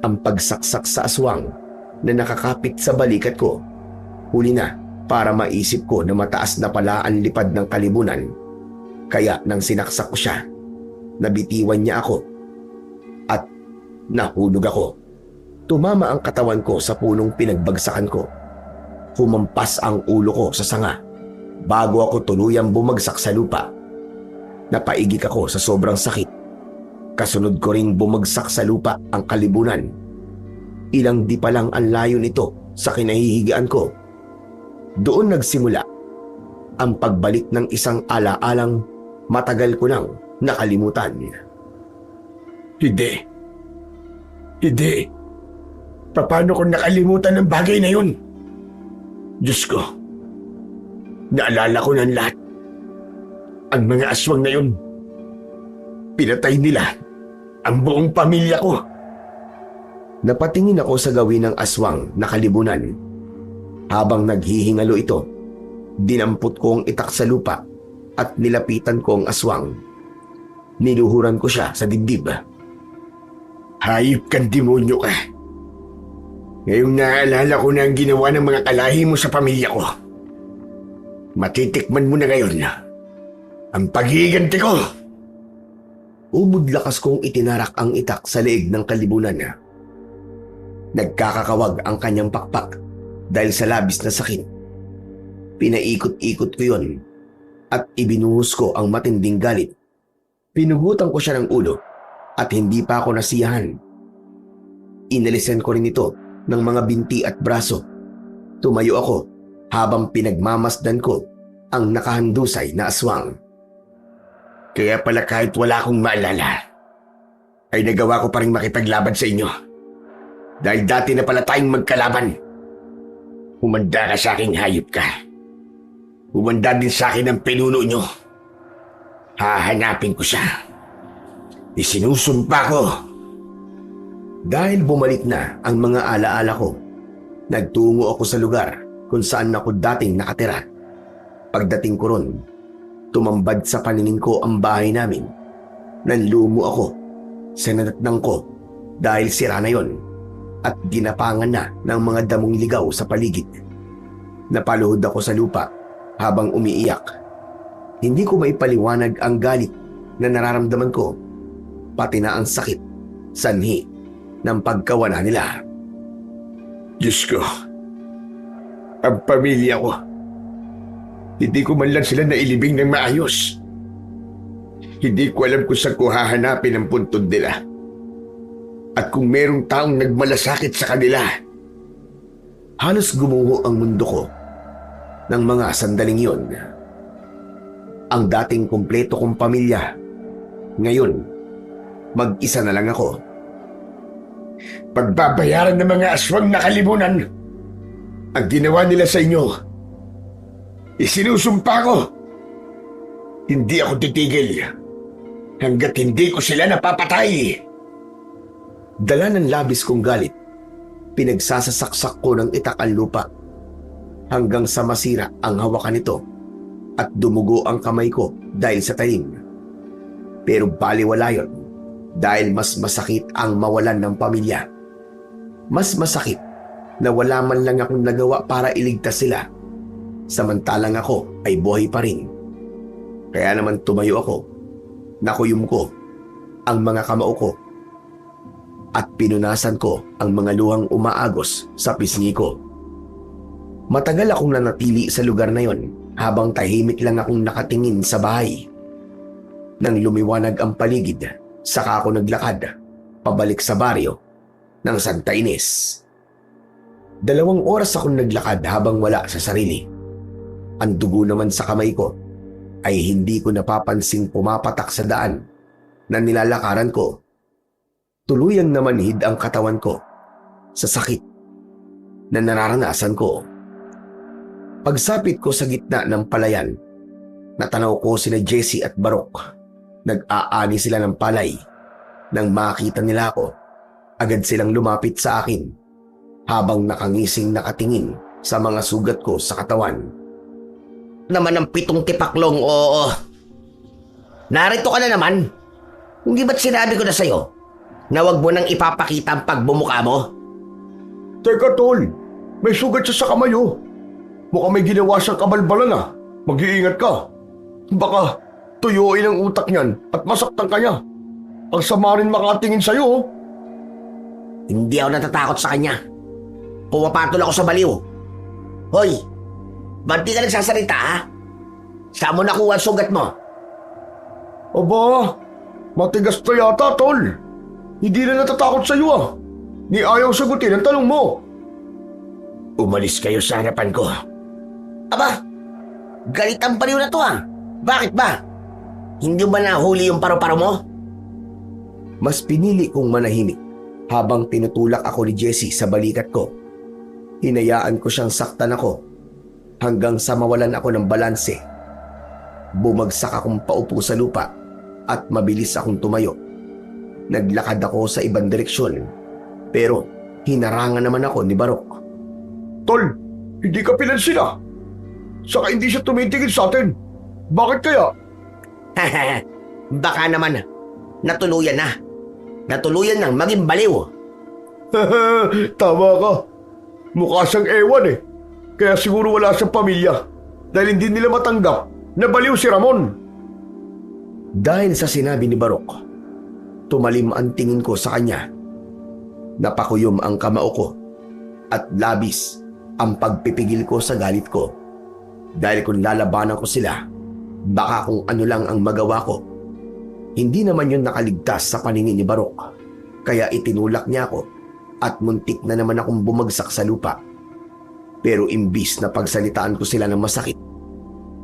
ang pagsaksak sa aswang na nakakapit sa balikat ko. Huli na para maisip ko na mataas na pala ang lipad ng kalibunan. Kaya nang sinaksak ko siya, nabitiwan niya ako at nahulog ako. Tumama ang katawan ko sa punong pinagbagsakan ko. Humampas ang ulo ko sa sanga bago ako tuluyang bumagsak sa lupa. Napaigik ako sa sobrang sakit. Kasunod ko ring bumagsak sa lupa ang kalibunan. Ilang di pa lang ang layo nito sa kinahihigaan ko. Doon nagsimula ang pagbalik ng isang alaalang matagal ko nang nakalimutan. Hindi. Hindi. Paano ko nakalimutan ng bagay na yun? Diyos ko, naalala ko ng lahat. Ang mga aswang na yun, pinatay nila ang buong pamilya ko. Napatingin ako sa gawin ng aswang na kalibunan. Habang naghihingalo ito, dinampot ko ang itak sa lupa at nilapitan ko ang aswang. Niluhuran ko siya sa dibdib. Hayop kang demonyo ka. Ngayong naalala ko na ang ginawa ng mga kalahi mo sa pamilya ko. Matitikman mo na ngayon ang paghiganti ko. Umudlakas kong itinarak ang itak sa leeg ng kalibunan. Nagkakakawag ang kanyang pakpak dahil sa labis na sakit. Pinaikot-ikot ko yon at ibinuhos ko ang matinding galit. Pinugutan ko siya ng ulo at hindi pa ako nasiyahan. Inalisan ko rin ito ng mga binti at braso. Tumayo ako habang pinagmamasdan ko ang nakahandusay na aswang. Kaya pala kahit wala akong maalala, ay nagawa ko pa rin makipaglaban sa inyo. Dahil dati na pala tayong magkalaban. Humanda ka sa aking hayop ka. Humanda din sa akin ang pinuno nyo. Hahanapin ko siya. Isinusumpa ko. Dahil bumalik na ang mga alaala ko, nagtungo ako sa lugar kung saan ako dating nakatira. Pagdating ko ron, tumambad sa paningin ko ang bahay namin. Nanlumo ako sa nanatnang ko dahil sira na yon at ginapangan na ng mga damong ligaw sa paligid. Napaluhod ako sa lupa habang umiiyak. Hindi ko maipaliwanag ang galit na nararamdaman ko, pati na ang sakit, sanhi ng pagkawala nila. Diyos ko, ang pamilya ko, hindi ko man lang sila nailibing ng maayos. Hindi ko alam kung saan ko hahanapin ang puntod nila. At kung merong taong nagmalasakit sa kanila. Halos gumuho ang mundo ko. ng mga sandaling yun. Ang dating kumpleto kong pamilya, ngayon, mag-isa na lang ako. Pagbabayaran ng mga aswang na kalimunan ang ginawa nila sa inyo. Isinusumpa ko. Hindi ako titigil hanggat hindi ko sila napapatay. Dala ng labis kong galit, pinagsasasaksak ko ng itak ang lupa hanggang sa masira ang hawakan nito at dumugo ang kamay ko dahil sa talim. Pero baliwala yun dahil mas masakit ang mawalan ng pamilya. Mas masakit na wala man lang akong nagawa para iligtas sila, samantalang ako ay buhay pa rin. Kaya naman tumayo ako, nakuyom ko ang mga kamao ko at pinunasan ko ang mga luhang umaagos sa pisngi ko. Matagal akong nanatili sa lugar na yon habang tahimik lang akong nakatingin sa bahay. Nang lumiwanag ang paligid, saka ako naglakad pabalik sa baryo ng Santa Ines. 2 oras akong naglakad habang wala sa sarili. Ang dugo naman sa kamay ko ay hindi ko napapansing pumapatak sa daan na nilalakaran ko. Tuluyang namanhid ang katawan ko sa sakit na nararanasan ko. Pagsapit ko sa gitna ng palayan, natanaw ko sina Jessie at Barok. Nag-aani sila ng palay. Nang makita nila ako, agad silang lumapit sa akin habang nakangising nakatingin sa mga sugat ko sa katawan. Naman ang 7 tipaklong, oo. Narito ka na naman. Hindi ba't sinabi ko na sa'yo na wag mo nang ipapakita ang pagbumuka mo? Teka, tol. May sugat siya sa kamay, oh. Mukhang may ginawa siyang kabalbalan, ah. Mag-iingat ka. Baka tuyuin ang utak niyan at masaktan ka niya. Ang sama rin makatingin sa'yo, oh. Hindi ako natatakot sa kanya. Pumapatol ako sa baliw. Hoy, ba't di ka nagsasalita, ha? Saan mo nakuha ang sugat mo? Aba, matigas na yata, tol. Hindi na natatakot sa'yo, ah. Ni ayaw sagutin ang tanong mo. Umalis kayo sa harapan ko. Aba, galit ang baliw na to, ha? Bakit ba? Hindi ba nahuli yung paru-paro mo? Mas pinili kong manahimik habang tinutulak ako ni Jessie sa balikat ko. Hinayaan ko siyang saktan ako hanggang sa mawalan ako ng balanse. Bumagsak akong paupo sa lupa at mabilis akong tumayo. Naglakad ako sa ibang direksyon pero hinarangan naman ako ni Barok. Tol, hindi ka pinansin, ah. Saka hindi siya tumitigil sa atin. Bakit kaya? Baka naman, natuluyan na. Natuluyan nang maging baliw. Tama ka. Mukha siyang ewan, eh. Kaya siguro wala siyang pamilya dahil hindi nila matanggap na baliw si Ramon. Dahil sa sinabi ni Barok, tumalim ang tingin ko sa kanya. Napakuyom ang kamao ko at labis ang pagpipigil ko sa galit ko. Dahil kung lalabanan ko sila, baka kung ano lang ang magawa ko. Hindi naman yun nakaligtas sa paningin ni Barok. Kaya itinulak niya ako at muntik na naman akong bumagsak sa lupa. Pero imbis na pagsalitaan ko sila ng masakit,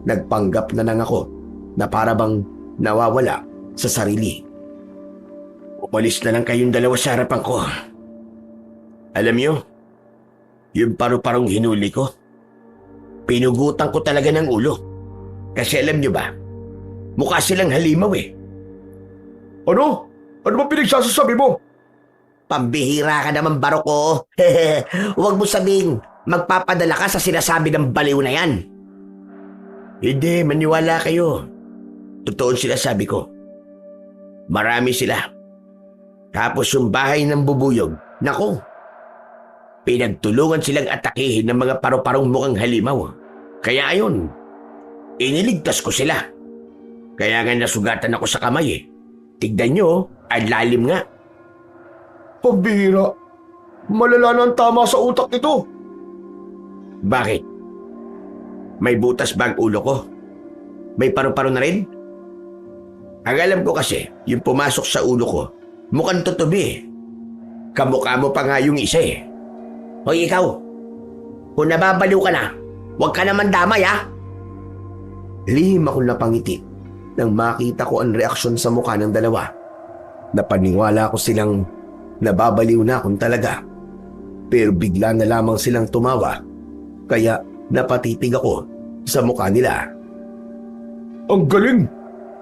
nagpanggap na lang ako na para bang nawawala sa sarili. Umalis na lang kayong dalawa sa harapan ko. Alam niyo, yung paru-parong hinuli ko, pinugutan ko talaga ng ulo. Kasi alam niyo ba, mukha silang halimaw, eh. Ano? Ano ba pinagsasasabi mo? Pambihira ka naman, Barok, ko. Huwag mo sabing magpapadala ka sa sinasabi ng baliw na yan. Hindi, maniwala kayo. Totoo sinasabi ko. Marami sila. Tapos yung bahay ng bubuyog, naku, pinagtulungan silang atakihin ng mga paru-parong mukhang halimaw. Kaya ayun, iniligtas ko sila. Kaya nga nasugatan ako sa kamay, eh. Tignan nyo, ang lalim nga. Pambihira. Malala na ang tama sa utak nito. Bakit? May butas ba ang ulo ko? May paru-paro na rin? Ang alam ko kasi, yung pumasok sa ulo ko, mukhang tutubi. Kamukha mo pa nga yung isa, eh. Hoy, ikaw, kung nababaliw ka na, Huwag ka naman damay, ha? Lihim akong napangiti nang makita ko ang reaksyon sa mukha ng dalawa. Napaniwala ko silang nababaliw na akong talaga. Pero bigla na lamang silang tumawa, kaya napatitig ako sa mukha nila. Ang galing!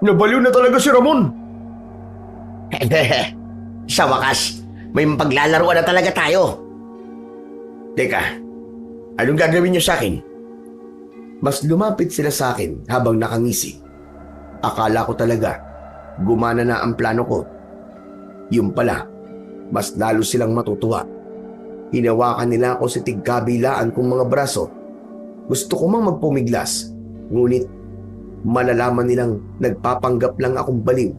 Nabaliw na talaga si Ramon! Sa wakas, may paglalaruan na talaga tayo. Teka, anong gagawin niyo sa akin? Mas lumapit sila sa akin habang nakangisi. Akala ko talaga gumana na ang plano ko. Yung pala, mas lalo silang matutuwa. Hinawakan nila ako sa tigkabilaan kong mga braso. Gusto ko mang magpumiglas, ngunit malalaman nilang nagpapanggap lang akong baliw.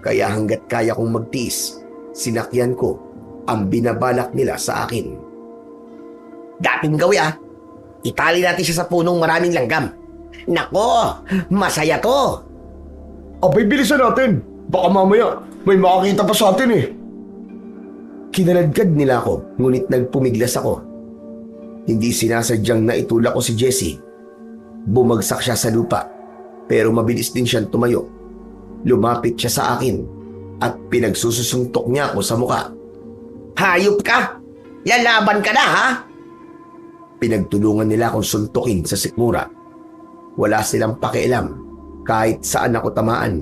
Kaya hanggat kaya kong magtiis, sinakyan ko ang binabalak nila sa akin. Dating gawi, ah. Itali natin siya sa punong maraming langgam. Nako, masaya to. Abay, bilisan natin! Baka mamaya may makakita pa sa atin eh! Kinaladkad nila ako, ngunit nagpumiglas ako. Hindi sinasadyang naitulak ko si Jessie. Bumagsak siya sa lupa, pero mabilis din siyang tumayo. Lumapit siya sa akin at pinagsususuntok niya ako sa muka. Hayop ka! Lalaban ka na, ha? Pinagtulungan nila akong suntukin sa sikmura. Wala silang pakialam kahit saan ako tamaan.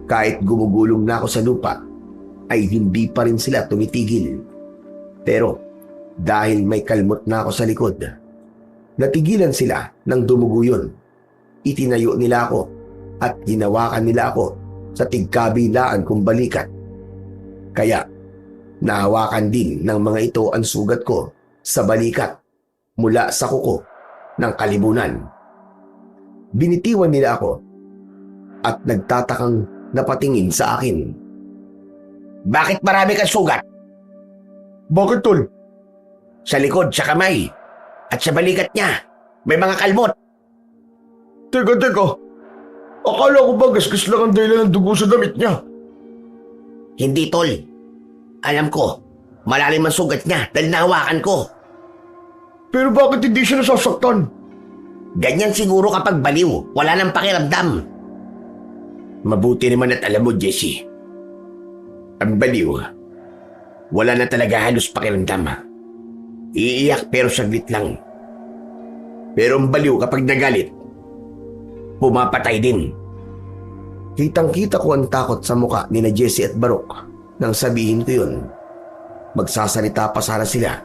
Kahit gumugulong na ako sa lupa, ay hindi pa rin sila tumitigil. Pero dahil may kalmot na ako sa likod, natigilan sila ng dumugo yun. Itinayo nila ako at hinawakan nila ako sa tigkabilaan kong balikat. Kaya nahawakan din ng mga ito ang sugat ko sa balikat mula sa kuko ng kalibunan. Binitiwan nila ako at nagtatakang napatingin sa akin. Bakit marami kang sugat? Bakit, tol? Sa likod, sa kamay, at sa balikat niya. May mga kalmot. Teka. Akala ko ba gasgas lang ang dahilan ng dugo sa damit niya? Hindi, tol. Alam ko, malalim ang sugat niya dahil nahawakan ko. Pero bakit hindi siya nasasaktan? Ganyan siguro kapag baliw, wala nang pakiramdam. Mabuti naman at alam mo, Jessie. Ang baliw, wala na talaga halos pakiramdam. Iiyak pero saglit lang. Pero ang baliw kapag nagalit, pumapatay din. Kitang-kita ko ang takot sa muka ni na Jessie at Barok nang sabihin ko yun. Magsasalita pa sana sila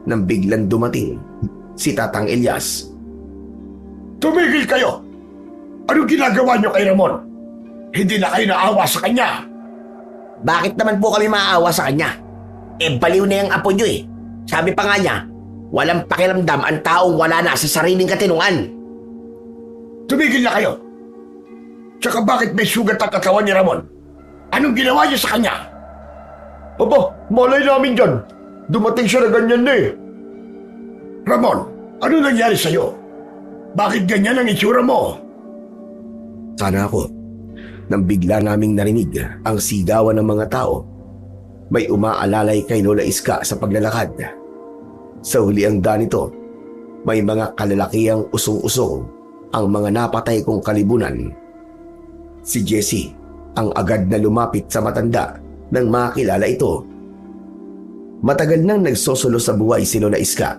nang biglang dumating si Tatang Elias. Tumigil kayo! Anong ginagawa niyo kay Ramon? Hindi na kayo naawa sa kanya! Bakit naman po kami maaawa sa kanya? Baliw na yung apo niyo eh. Sabi pa nga niya, walang pakiramdam ang taong wala na sa sariling katinungan. Tumigil na kayo! Tsaka bakit may sugat ang katawan ni Ramon? Anong ginawa niyo sa kanya? Aba, malay namin dyan. Dumating siya na ganyan na eh. Ramon, ano nangyari sa'yo? Bakit ganyan ang itsura mo? Sana ako. Nang bigla naming narinig ang sigawan ng mga tao, may umaalalay kay Lola Iska sa paglalakad. Sa huliang nito, may mga kalalakihang usong-usong ang mga napatay kong kalibunan. Si Jessie ang agad na lumapit sa matanda nang makilala ito. Matagal nang nagsosolo sa buhay si Lola Iska.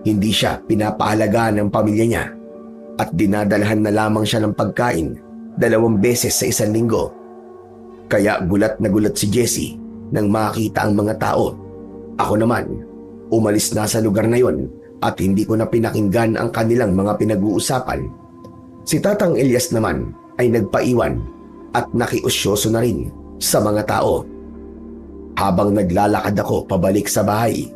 Hindi siya pinapahalagaan ng pamilya niya at dinadalhan na lamang siya ng pagkain 2 beses sa isang linggo. Kaya gulat na gulat si Jessie nang makita ang mga tao. Ako naman, umalis na sa lugar na yon at hindi ko na pinakinggan ang kanilang mga pinag-uusapan. Si Tatang Elias naman ay nagpaiwan at nakiusyoso na rin sa mga tao. Habang naglalakad ako pabalik sa bahay,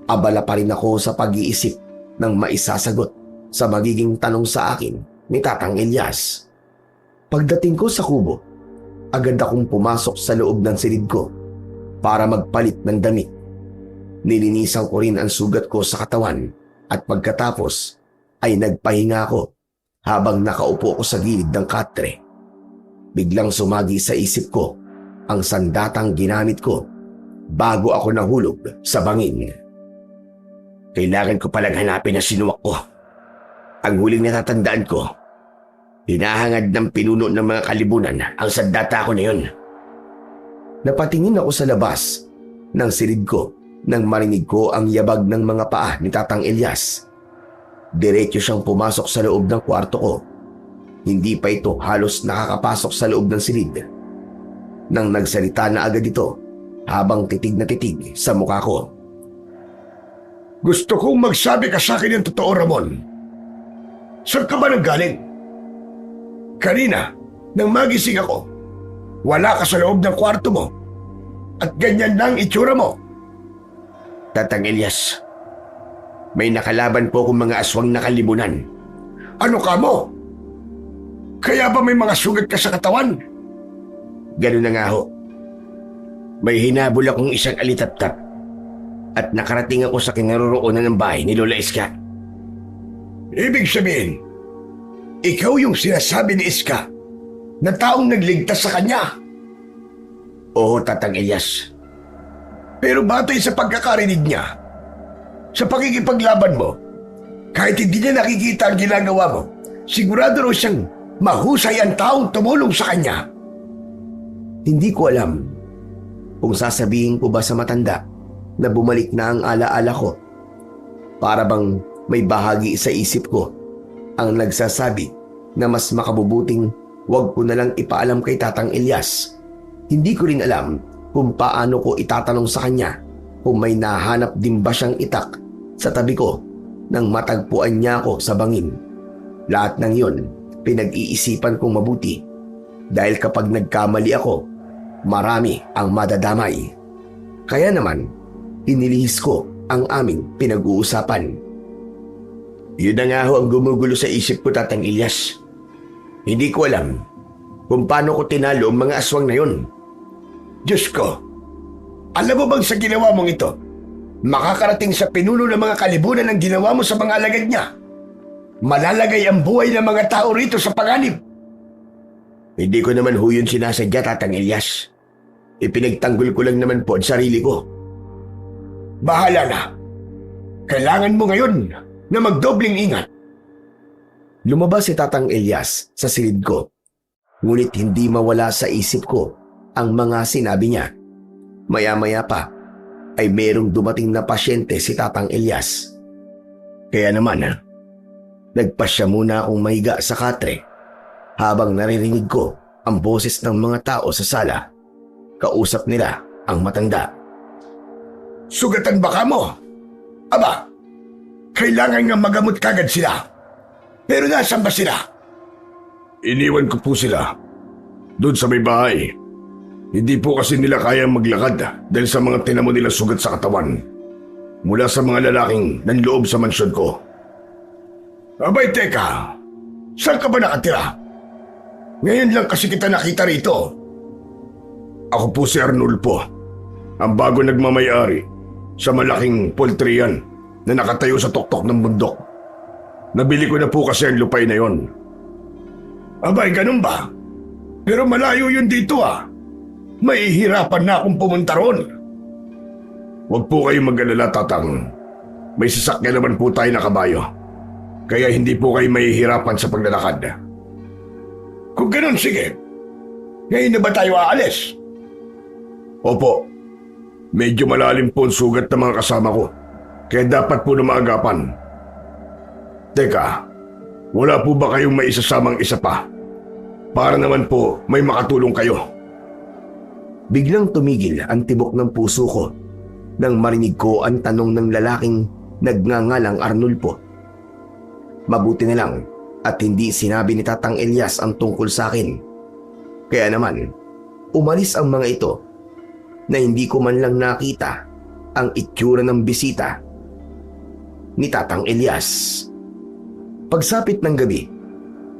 abala pa rin ako sa pag-iisip ng maisasagot sa magiging tanong sa akin ni Tatang Elias. Pagdating ko sa kubo, agad akong pumasok sa loob ng silid ko para magpalit ng damit. Nilinisan ko rin ang sugat ko sa katawan at pagkatapos ay nagpahinga ako habang nakaupo ko sa gilid ng katre. Biglang sumagi sa isip ko ang sandatang ginamit ko bago ako nahulog sa bangin. Kailangan ko palang hanapin ang sinuwak ko. Ang huling natatandaan ko, hinahangad ng pinuno ng mga kalibunan ang sandata ko na yun. Napatingin ako sa labas ng silid ko nang marinig ko ang yabag ng mga paa ni Tatang Elias. Diretso siyang pumasok sa loob ng kwarto ko. Hindi pa ito halos nakakapasok sa loob ng silid nang nagsalita na agad ito habang titig na titig sa mukha ko. Gusto kong magsabi ka sa akin ng totoo, Ramon. Saan ka ba nanggaling? Kanina, nang magising ako, wala ka sa loob ng kwarto mo. At ganyan lang itsura mo. Tatang Elias, may nakalaban po akong mga aswang na kalibunan. Ano ka mo? Kaya ba may mga sugat ka sa katawan? Ganun na nga ho. May hinabol akong isang alitaptap at nakarating ako sa kinaroroonan ng bahay ni Lola Iska. Ibig sabihin, ikaw yung sinasabi ni Iska na taong nagligtas sa kanya. Oo, Tatang Elias. Pero batay sa pagkakarinig niya, sa pakikipaglaban mo, kahit hindi niya nakikita ang ginagawa mo, sigurado raw siyang mahusay ang taong tumulong sa kanya. Hindi ko alam kung sasabihin ko ba sa matanda na bumalik na ang alaala ko. Para bang may bahagi sa isip ko ang nagsasabi na mas makabubuting wag ko na lang ipaalam kay Tatang Elias. Hindi ko rin alam kung paano ko itatanong sa kanya kung may nahanap din ba siyang itak sa tabi ko nang matagpuan niya ako sa bangin. Lahat ng yun, pinag-iisipan kong mabuti dahil kapag nagkamali ako, marami ang madadamay. Kaya naman, inilihis ko ang aming pinag-uusapan. Yun na nga ho ang gumugulo sa isip ko, Tatang Elias. Hindi ko alam kung paano ko tinalo ang mga aswang na yun. Diyos ko, alam mo bang sa ginawa mong ito, makakarating sa pinuno ng mga kalibunan ang ginawa mo sa mga alagad niya? Malalagay ang buhay ng mga tao rito sa panganib. Hindi ko naman ho yun sinasadya, Tatang Elias. Ipinagtanggol ko lang naman po ang sarili ko. Bahala na. Kailangan mo ngayon na magdobling ingat. Lumabas si Tatang Elias sa silid ko. Ngunit hindi mawala sa isip ko ang mga sinabi niya. Maya-maya pa ay merong dumating na pasyente si Tatang Elias. Kaya naman, nagpasya muna akong mahiga sa katre habang naririnig ko ang boses ng mga tao sa sala. Kausap nila ang matanda. Sugatan ba ka mo? Aba, kailangan nga magamot kagad sila. Pero nasaan ba sila? Iniwan ko po sila doon sa may bahay. Hindi po kasi nila kayang maglakad dahil sa mga tinamo nilang sugat sa katawan mula sa mga lalaking nanloob sa mansyon ko. Abay, teka. Saan ka ba nakatira? Ngayon lang kasi kita nakita rito. Ako po si Arnulfo, ang bago nagmamayari sa malaking poltriyan na nakatayo sa tuktok ng bundok. Nabili ko na po kasi ang lupay na yon. Abay, ganun ba? Pero malayo yun dito ah. Mahihirapan na akong pumunta ron. Huwag po kayong mag-alala, Tatang. May sasakyan naman po tayo na kabayo. Kaya hindi po kayo mahihirapan sa paglalakad. Kung ganun, sige. Ngayon na ba tayo aalis? Opo. Medyo malalim po ang sugat ng mga kasama ko. Kaya dapat po na maagapan. Teka, wala po ba kayong maisasamang isa pa? Para naman po may makatulong kayo. Biglang tumigil ang tibok ng puso ko nang marinig ko ang tanong ng lalaking nagngangalang Arnulfo. Mabuti na lang at hindi sinabi ni Tatang Elias ang tungkol sa akin. Kaya naman, umalis ang mga ito na hindi ko man lang nakita ang itsura ng bisita ni Tatang Elias. Pagsapit ng gabi,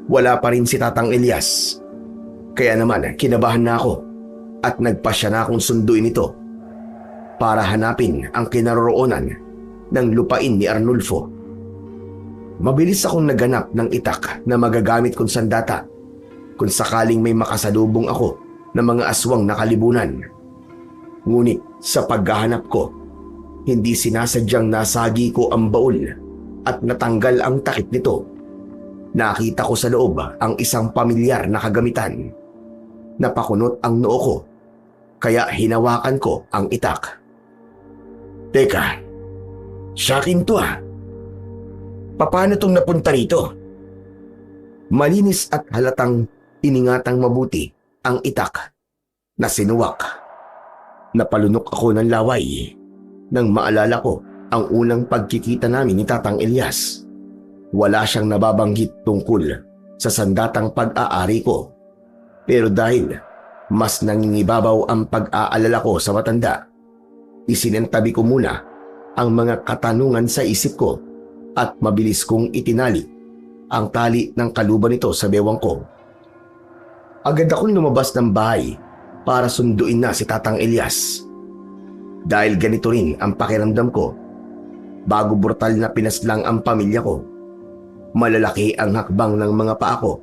wala pa rin si Tatang Elias. Kaya naman, kinabahan na ako at nagpasya na akong sunduin ito para hanapin ang kinaroroonan ng lupain ni Arnulfo. Mabilis akong naghanap ng itak na magagamit kong sandata kung sakaling may makasalubong ako ng mga aswang na kalibunan. Ngunit sa paghahanap ko, hindi sinasadyang nasagi ko ang baul at natanggal ang takip nito Nakita ko sa loob ang isang pamilyar na kagamitan. Napakunot ang noo ko, kaya hinawakan ko ang itak. Teka, sa akin to ah. Paano tong napunta rito? Malinis at halatang iningatang mabuti ang itak na sinuwak. Napalunok ako ng laway nang maalala ko ang unang pagkikita namin ni Tatang Elias. Wala siyang nababanggit tungkol sa sandatang pag-aari ko. Pero dahil mas nangingibabaw ang pag-aalala ko sa matanda, isinantabi ko muna ang mga katanungan sa isip ko at mabilis kong itinali ang tali ng kaluban nito sa bewang ko. Agad akong lumabas ng bahay para sunduin na si Tatang Elias. Dahil ganito rin ang pakiramdam ko bago brutal na pinaslang ang pamilya ko. Malalaki ang hakbang ng mga paa ko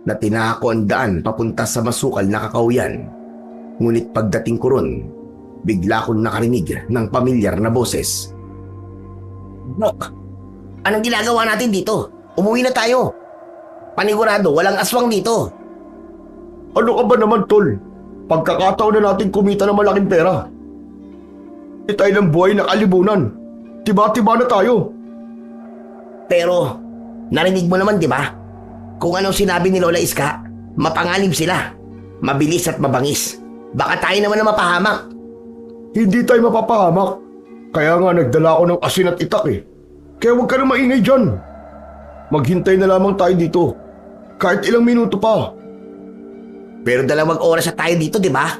na tinahako ang daan papunta sa masukal na kakauyan. Ngunit pagdating ko ron, bigla akong nakarinig ng pamilyar na boses. Bok, anong ginagawa natin dito? Umuwi na tayo. Panigurado, walang aswang dito. Ano ka ba naman, tol? Pagkakataon na natin kumita ng malaking pera. Itay ng buhay na kalibunan. Tiba-tiba na tayo. Pero, narinig mo naman, di ba? Kung anong sinabi ni Lola Iska, mapanganib sila. Mabilis at mabangis. Baka tayo naman na mapahamak. Hindi tayo mapapahamak. Kaya nga nagdala ako ng asin at itak eh. Kaya huwag ka na maingay dyan. Maghintay na lamang tayo dito. Kahit ilang minuto pa. Pero 2 oras na tayo dito, di ba?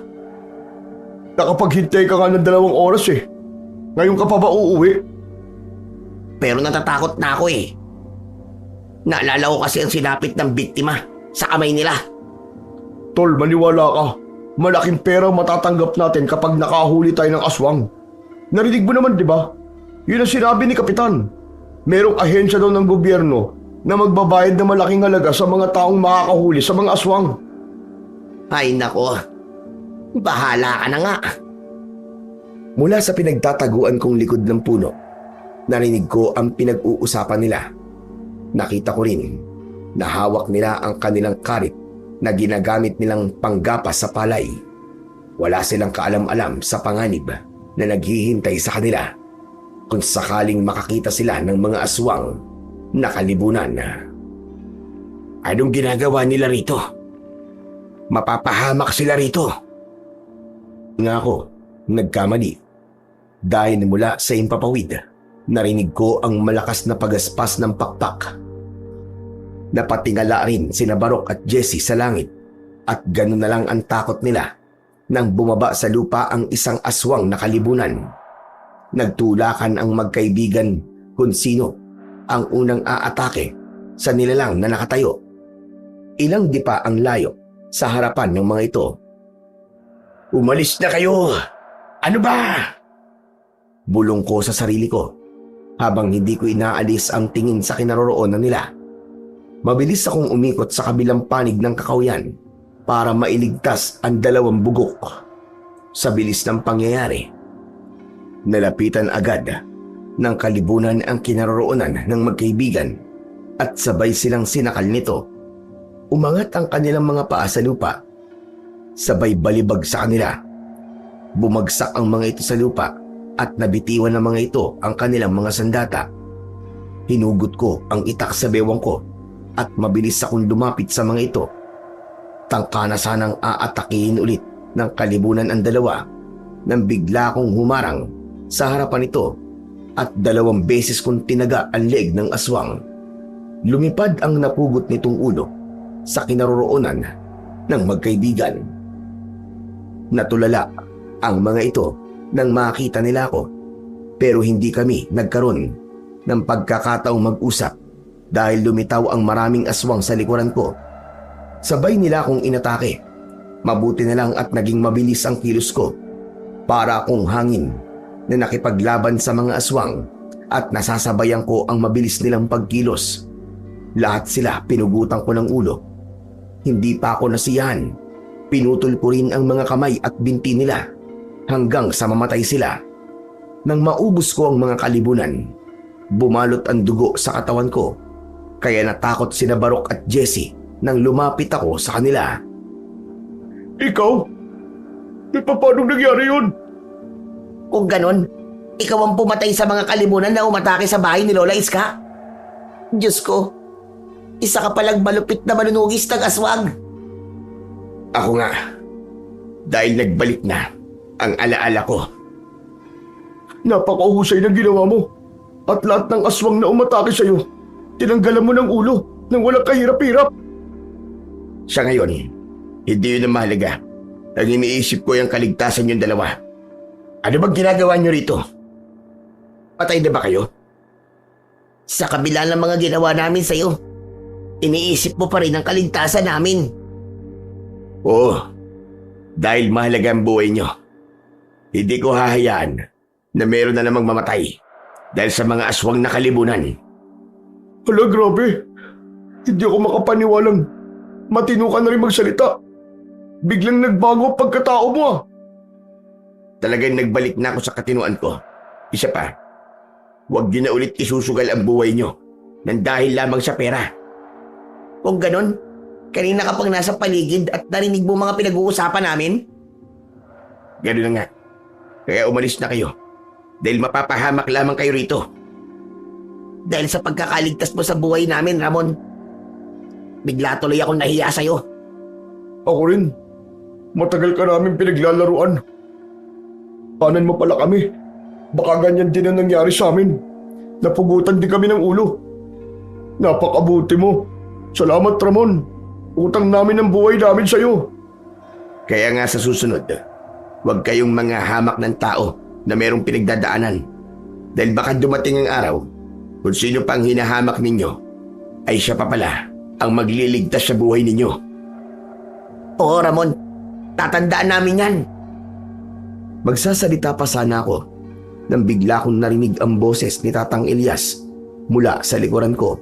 Nakapaghintay ka nga ng 2 oras eh. Ngayon ka pa ba uuwi? Pero natatakot na ako eh. Naalala ko kasi ang sinapit ng biktima sa kamay nila. Tol, maniwala ka. Malaking pera matatanggap natin kapag nakahuli tayo ng aswang. Narinig mo naman, di ba? Yun ang sinabi ni Kapitan. Merong ahensya daw ng gobyerno na magbabayad ng malaking halaga sa mga taong makakahuli sa mga aswang. Ay nako, bahala ka na nga. Mula sa pinagtataguan kong likod ng puno, narinig ko ang pinag-uusapan nila. Nakita ko rin na hawak nila ang kanilang karit na ginagamit nilang panggapas sa palay. Wala silang kaalam-alam sa panganib na naghihintay sa kanila kung sakaling makakita sila ng mga aswang na kalibunan. Anong ginagawa nila rito? Mapapahamak sila rito. Nga ako, nagkamali. Dahil mula sa impapawid, narinig ko ang malakas na pagaspas ng pakpak. Napatingala rin sina Barok at Jessie sa langit at gano'n na lang ang takot nila nang bumaba sa lupa ang isang aswang na kalibunan. Nagtulakan ang magkaibigan kung sino ang unang aatake sa nilalang na nakatayo. Ilang dipa ang layo sa harapan ng mga ito. Umalis na kayo! Ano ba? Bulong ko sa sarili ko habang hindi ko inaalis ang tingin sa kinaroroonan nila. Mabilis akong umikot sa kabilang panig ng kakauyan para mailigtas ang 2 bugok. Sa bilis ng pangyayari, nalapitan agad ng kalibunan ang kinaroroonan ng magkaibigan at sabay silang sinakal nito. Umangat ang kanilang mga paa sa lupa. Sabay balibag sa kanila. Bumagsak ang mga ito sa lupa at nabitiwan ng mga ito ang kanilang mga sandata. Hinugot ko ang itak sa bewang ko at mabilis akong lumapit sa mga ito. Tangka na sanang aatakihin ulit ng kalibunan ang 2 nang bigla akong humarang sa harapan ito at 2 beses kong tinaga ang leeg ng aswang. Lumipad ang napugot nitong ulo sa kinaroroonan ng magkaibigan. Natulala ang mga ito nang makita nila ako, pero hindi kami nagkaroon ng pagkakataong mag-usap dahil lumitaw ang maraming aswang sa likuran ko. Sabay nila akong inatake. Mabuti na lang at naging mabilis ang kilos ko. Para akong hangin na nakipaglaban sa mga aswang at nasasabayan ko ang mabilis nilang pagkilos. Lahat sila pinugutan ko ng ulo. Hindi pa ako nasiyahan. Pinutol ko rin ang mga kamay at binti nila hanggang sa mamatay sila. Nang maubos ko ang mga kalibunan, bumalot ang dugo sa katawan ko Kaya natakot sina Barok at Jesse nang lumapit ako sa kanila. Ikaw? Paano nangyari yun? Kung ganon, ikaw ang pumatay sa mga kalimunan na umatake sa bahay ni Lola Iska? Diyos ko, isa ka palang malupit na manunugis ng aswang. Ako nga, dahil nagbalik na ang alaala ko. Napakahusay ng ginawa mo. At lahat ng aswang na umatake sa'yo, tinanggalan mo ng ulo nang walang kahirap-hirap. Sa ngayon, hindi yun ang mahalaga. Ang iniisip ko yung kaligtasan yung dalawa. Ano bang ginagawa nyo rito? Patay na ba kayo? Sa kabila ng mga ginawa namin sa'yo, iniisip mo pa rin ang kaligtasan namin. Oo, dahil mahalaga ang buhay nyo. Hindi ko hahayaan na meron na namang mamatay dahil sa mga aswang na kalibunan. Hala, grabe. Hindi ako makapaniwalang matino ka na rin magsalita. Biglang nagbago ang pagkatao mo ah. Talagang nagbalik na ako sa katinuan ko. Isa pa, huwag din na ulit isusugal ang buhay nyo nang dahil lamang sa pera. Kung ganon, kanina ka pang nasa paligid at narinig mo mga pinag-uusapan namin? Ganun na nga. Kaya umalis na kayo dahil mapapahamak lamang kayo rito. Dahil sa pagkakaligtas mo sa buhay namin, Ramon, bigla tuloy akong nahiya sa'yo. Ako rin. Matagal ka namin pinaglalaruan. Panan mo pala kami. Baka ganyan din ang nangyari sa amin. Napugutan din kami ng ulo. Napakabuti mo. Salamat, Ramon. Utang namin ang buhay namin sa'yo. Kaya nga sa susunod, huwag kayong mga hamak ng tao na merong pinagdadaanan. Dahil baka dumating ang araw, kung sino pang hinahamak ninyo, ay siya pa pala ang magliligtas sa buhay ninyo. Oo, Ramon. Tatandaan namin yan. Magsasalita pa sana ako nang bigla kong narinig ang boses ni Tatang Elias mula sa likuran ko.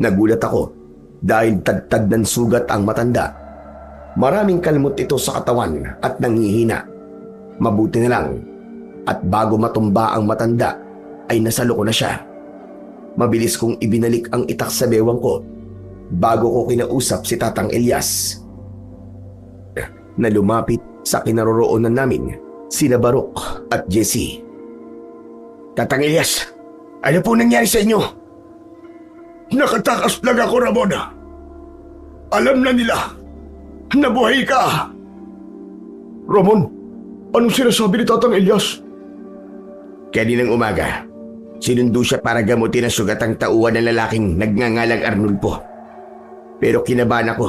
Nagulat ako dahil tagtad ng sugat ang matanda. Maraming kalmot ito sa katawan at nanghihina. Mabuti na lang at bago matumba ang matanda ay nasalo ko na siya. Mabilis kong ibinalik ang itak sa bewang ko bago ko kinausap si Tatang Elias na lumapit sa kinaroroonan namin sina Barok at Jesse. Tatang Elias, ano po nangyari sa inyo? Nakatakas lang ako, Ramon. Alam na nila. Nabuhay ka. Ramon, anong sinasabi ni Tatang Elias? Kaninang umaga, sinundo siya para gamutin ang sugatang tauhan ng lalaking nagngangalang Arnulfo. Pero kinabahan ako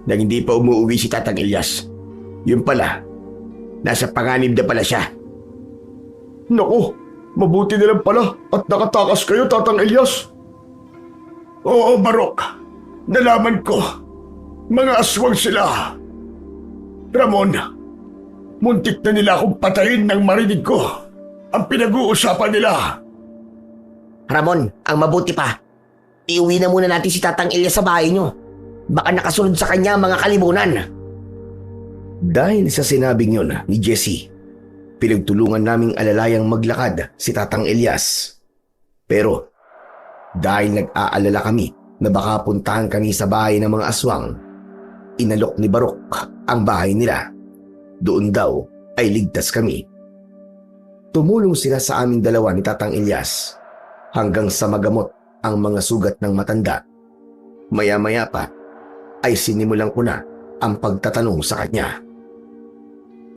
na hindi pa umuwi si Tatang Elias. Yun pala, nasa panganib na pala siya. Naku, mabuti na lang pala at nakatakas kayo, Tatang Elias. Oo, Barok. Nalaman ko. Mga aswang sila. Ramon, muntik na nila akong patayin nang marinig ko ang pinag-uusapan nila. Ramon, ang mabuti pa, iuwi na muna natin si Tatang Elias sa bahay nyo. Baka nakasunod sa kanya ang mga kalimunan. Dahil sa sinabing yun ni Jesse, pinagtulungan naming alalayang maglakad si Tatang Elias. Pero dahil nag-aalala kami na baka puntahan kami sa bahay ng mga aswang, inalok ni Barok ang bahay nila. Doon daw ay ligtas kami. Tumulong sila sa aming dalawa ni Tatang Elias hanggang sa magamot ang mga sugat ng matanda. Maya-maya pa ay sinimulan ko na ang pagtatanong sa kanya.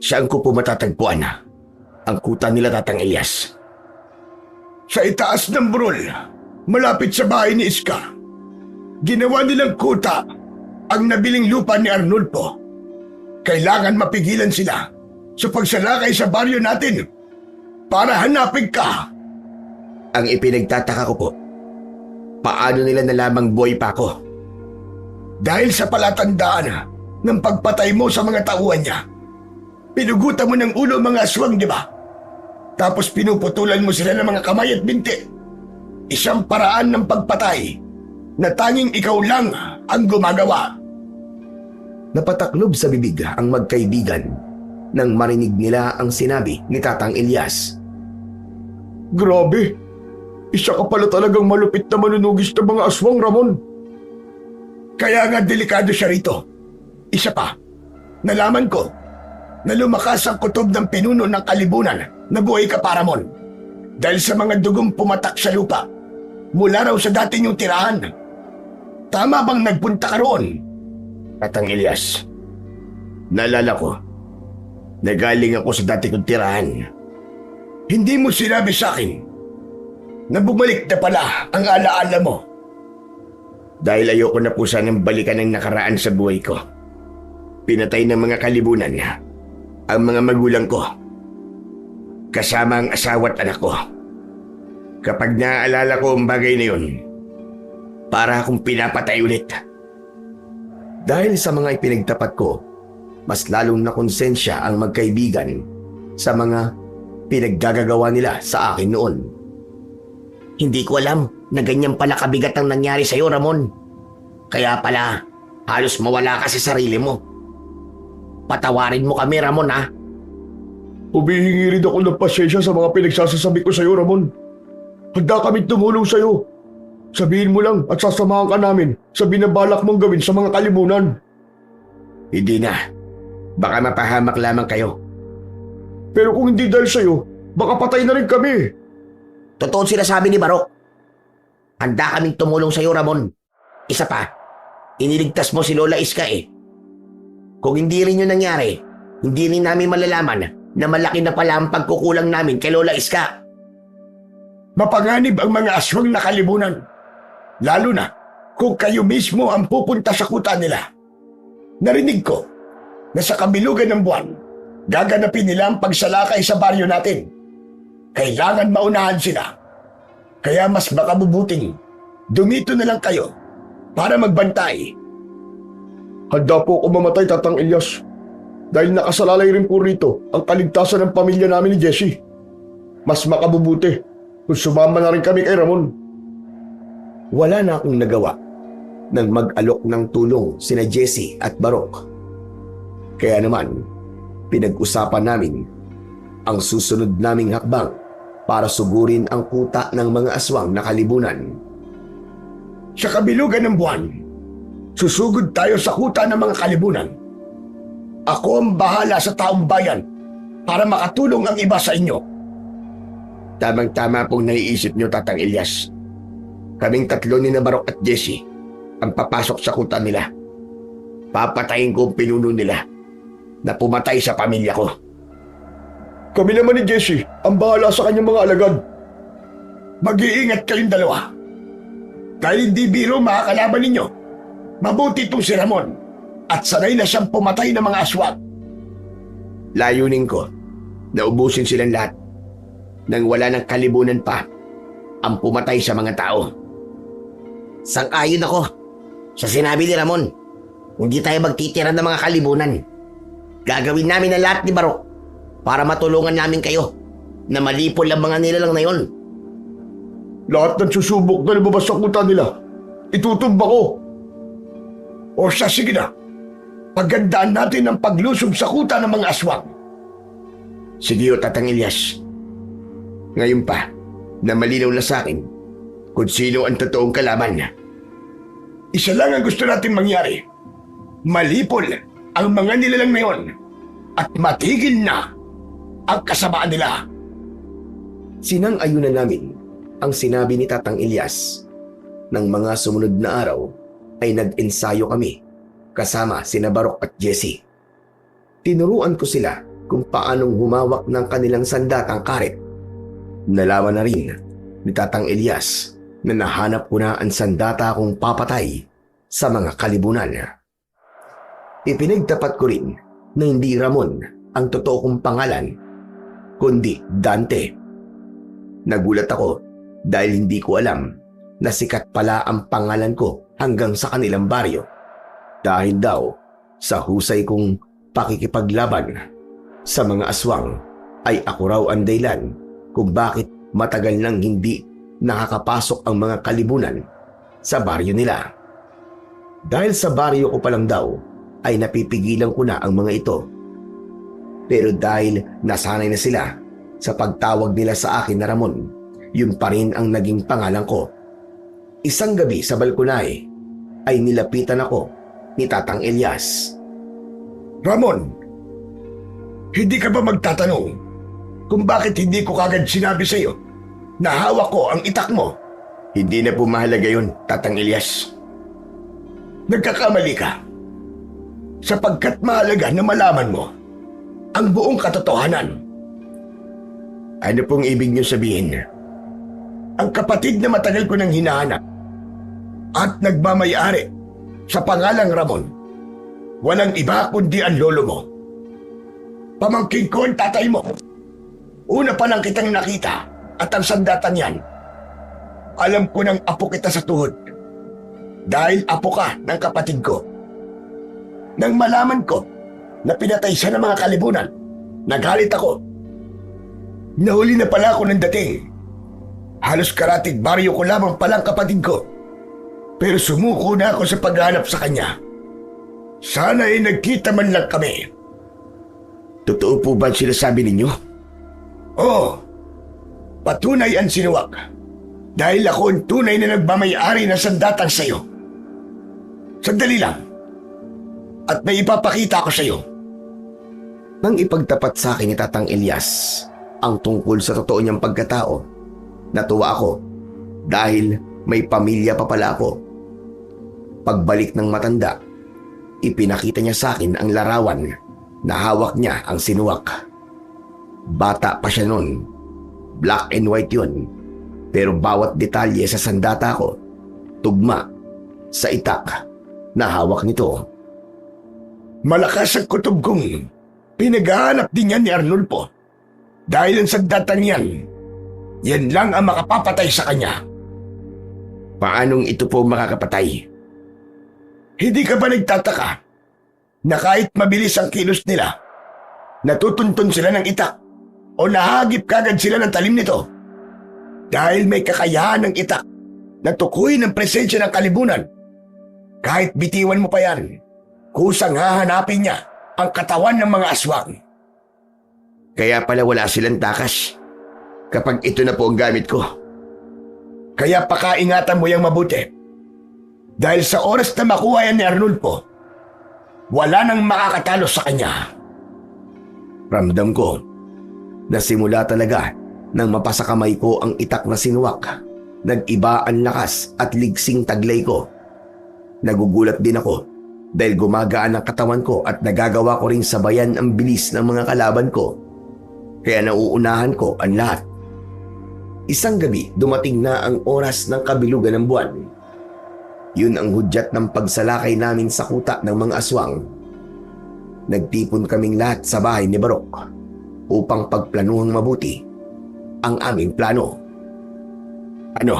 Saan ko po matatagpuan ang kuta nila, Tatang Elias? Sa itaas ng burol, malapit sa bahay ni Iska. Ginawa nilang kuta ang nabiling lupa ni Arnulfo. Kailangan mapigilan sila sa pagsalakay sa baryo natin para hanapin ka. Ang ipinagtataka ko po, paano nila nalamang buhay pa ako? Dahil sa palatandaan ng pagpatay mo sa mga tauhan niya. Pinugutan mo ng ulo mga aswang, di ba? Tapos pinuputulan mo sila ng mga kamay at binti. Isang paraan ng pagpatay na tanging ikaw lang ang gumagawa. Napataklob sa bibig ang magkaibigan nang marinig nila ang sinabi ni Tatang Elias. Grabe! Isa ka pala talagang malupit na manunugis ng mga aswang, Ramon. Kaya nga delikado siya rito. Isa pa, nalaman ko na lumakas ang kutob ng pinuno ng kalibunan na buhay ka pa, Ramon. Dahil sa mga dugong pumatak sa lupa, mula raw sa dati niyong tirahan. Tama bang nagpunta ka roon? Tatang Elias, naalala ko, nagaling ako sa dati kong tirahan. Hindi mo sinabi sa akin na bumalik na pala ang alaala mo. Dahil ayoko na po sanang balikan ang nakaraan sa buhay ko. Pinatay ng mga kalibunan ang mga magulang ko, kasama ang asawa at anak ko. Kapag naaalala ko ang bagay na yun, para akong pinapatay ulit. Dahil sa mga ipinagtapat ko, mas lalong nakonsensya ang magkaibigan sa mga pinaggagagawa nila sa akin noon. Hindi ko alam na ganyan pala kabigat ang nangyari sa'yo, Ramon. Kaya pala, halos mawala ka sa sarili mo. Patawarin mo kami, Ramon, ha? Humihingi rin ako ng pasensya sa mga pinagsasasabi ko sa iyo, Ramon. Handa kami tumulong sa iyo. Sabihin mo lang at sasamahan ka namin sa binabalak mong gawin sa mga kalibunan. Hindi na. Baka mapahamak lamang kayo. Pero kung hindi dahil sa iyo, baka patay na rin kami. Totoo sinasabi ni Barok. Handa kaming tumulong sa'yo, Ramon. Isa pa, iniligtas mo si Lola Iska eh. Kung hindi rin yun nangyari, hindi rin namin malalaman na malaki na pala ang pagkukulang namin kay Lola Iska. Mapanganib ang mga aswang na kalibunan. Lalo na kung kayo mismo ang pupunta sa kuta nila. Narinig ko na sa kabilugan ng buwan, gaganapin nila ang pagsalakay sa baryo natin. Kailangan maunahan sila. Kaya mas makabubuting dumito na lang kayo para magbantay. Handa po ako mamatay, Tatang Elias. Dahil nakasalalay rin po rito ang kaligtasan ng pamilya namin ni Jessie. Mas makabubuti kung sumama na rin kami kay Ramon. Wala na akong nagawa nang mag-alok ng tulong sina Jessie at Barok. Kaya naman, pinag-usapan namin ang susunod naming hakbang para sugurin ang kuta ng mga aswang na kalibunan. Sa kabilugan ng buwan, susugod tayo sa kuta ng mga kalibunan. Ako ang bahala sa taong bayan para makatulong ang iba sa inyo. Tamang-tama pong naiisip niyo, Tatang Elias. Kaming tatlo ni na Barok at Jessie ang papasok sa kuta nila. Papatayin ko ang pinuno nila na pumatay sa pamilya ko. Kami naman ni Jessie ang bahala sa kanyang mga alagad. Mag-iingat kayong dalawa. Dahil hindi biro makakalaban ninyo. Mabuti itong si Ramon at sanay na siyang pumatay ng mga aswang. Layunin ko na ubusin silang lahat nang wala ng kalibunan pa ang pumatay sa mga tao. Sang-ayon ako sa sinabi ni Ramon. Hindi tayo magtitira ng mga kalibunan. Gagawin namin ang lahat ni Barok para matulungan namin kayo na malipol ang mga nilalang na yon. Lahat ng susubok na lumabas sa kuta nila, itutumba ko. O siya, sige na. Pagandaan natin ang paglusob sa kuta ng mga aswang. Sige o, Tatang Elias. Ngayon pa, na malinaw na sa akin kung sino ang totoong kalaban niya. Isa lang ang gusto natin mangyari. Malipol ang mga nilalang na yon at matigil na ang kasamaan nila. Sinang-ayunan namin ang sinabi ni Tatang Elias. Nang mga sumunod na araw ay nag-ensayo kami kasama sina Barok at Jessie. Tinuruan ko sila kung paanong humawak ng kanilang sandatang karet. Nalaman na rin ni Tatang Elias na nahanap ko na ang sandata kong papatay sa mga kalibunan. Ipinagtapat ko rin na hindi Ramon ang totoo kong pangalan, kundi Dante. Nagulat ako dahil hindi ko alam na sikat pala ang pangalan ko hanggang sa kanilang baryo. Dahil daw sa husay kong pakikipaglaban sa mga aswang ay ako raw ang dahilan kung bakit matagal nang hindi nakakapasok ang mga kalibunan sa baryo nila. Dahil sa baryo ko pa lang daw ay napipigilan ko na ang mga ito. Pero dahil nasanay na sila sa pagtawag nila sa akin na Ramon, Yun pa rin ang naging pangalan ko. Isang gabi sa balkonahe ay nilapitan ako ni Tatang Elias. Ramon, hindi ka ba magtatanong kung bakit hindi ko kagad sinabi sa iyo na hawak ko ang itak mo? Hindi na po mahalaga yun, Tatang Elias. Nagkakamali ka. Sapagkat mahalaga na malaman mo ang buong katotohanan. Ano pong ibig niyo sabihin? Ang kapatid na matagal ko nang hinahanap at nagmamayari sa pangalang Ramon, walang iba kundi ang lolo mo. Pamangkin ko ang tatay mo. Una pa lang kitang nakita at ang sandatan yan. Alam ko ng apo kita sa tuhod. Dahil apo ka ng kapatid ko. Nang malaman ko na pinatay siya ng mga kalibunan, nagalit ako. Nahuli na pala ako ng dating. Halos karatig baryo ko lamang palang kapatid ko. Pero sumuko na ako sa paghanap sa kanya. Sana ay nagkita man lang kami. Totoo po ba ang sinasabi ninyo? Oo. Patunay ang sinuwak. Dahil ako ang tunay na nagmamayari ng sandatang sayo. Sandali lang. At may ipapakita ko sa iyo. Nang ipagtapat sa akin ni Tatang Elias ang tungkol sa totoo niyang pagkatao, natuwa ako dahil may pamilya pa pala ako. Pagbalik ng matanda, ipinakita niya sa akin ang larawan na hawak niya ang sinuwak. Bata pa siya noon. Black and white yun. Pero bawat detalye sa sandata ko, tugma sa itak na hawak nito. Malakas ang kutob kong pinaghahanap din yan ni Arnulfo. Dahil ang sandatang yan lang ang makapapatay sa kanya. Paanong ito po makakapatay? Hindi ka ba nagtataka na kahit mabilis ang kilos nila, natutuntun sila ng itak o nahagip kagad sila ng talim nito? Dahil may kakayahan ng itak na tukuyin ang presensya ng kalibunan. Kahit bitiwan mo pa yan, kusang hahanapin niya ang katawan ng mga aswang. Kaya pala wala silang takas kapag ito na po ang gamit ko. Kaya pakaingatan mo yung mabuti. Dahil sa oras na makuha yan ni Arnulfo, wala nang makakatalo sa kanya. Ramdam ko na simula talaga nang mapasa kamay ko ang itak na sinuwak, nag-iba ang lakas at ligsing taglay ko. Nagugulat din ako dahil gumagaan ang katawan ko at nagagawa ko ring sabayan ang bilis ng mga kalaban ko. Kaya nauunahan ko ang lahat. Isang gabi, dumating na ang oras ng kabilugan ng buwan. Yun ang hudyat ng pagsalakay namin sa kuta ng mga aswang. Nagtipon kaming lahat sa bahay ni Barok upang pagplanuhang mabuti ang aming plano. Ano?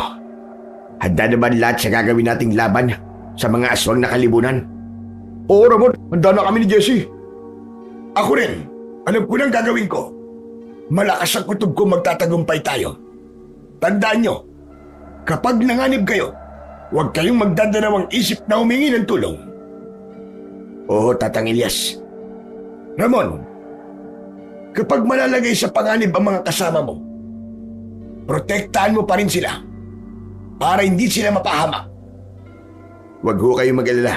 Handa na ba lahat sa gagawin nating laban sa mga aswang na kalibunan? Oo, Ramon. Handa na kami ni Jesse. Ako rin. Alam ko nang gagawin ko. Malakas ang kutob ko, magtatagumpay tayo. Tandaan nyo, kapag nanganib kayo, huwag kayong magdadalawang isip na humingi ng tulong. Oo, Tatang Elias. Ramon, kapag malalagay sa panganib ang mga kasama mo, protektahan mo pa rin sila para hindi sila mapahamak. Huwag ho kayong mag-alala.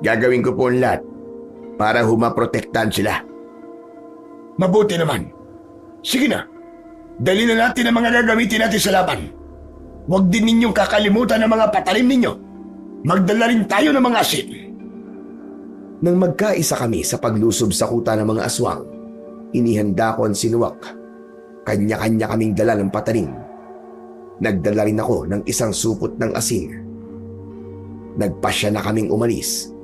Gagawin ko po ang lahat para humaprotektahan sila. Mabuti naman. Sige na, dali na natin ang mga gagamitin natin sa laban. Huwag din ninyong kakalimutan ang mga patalim ninyo. Magdala rin tayo ng mga asin. Nang magkaisa kami sa paglusob sa kuta ng mga aswang, inihanda ko ang sinuwak. Kanya-kanya kaming dala ng patalim. Nagdala rin ako ng isang supot ng asin. Nagpasya na kaming umalis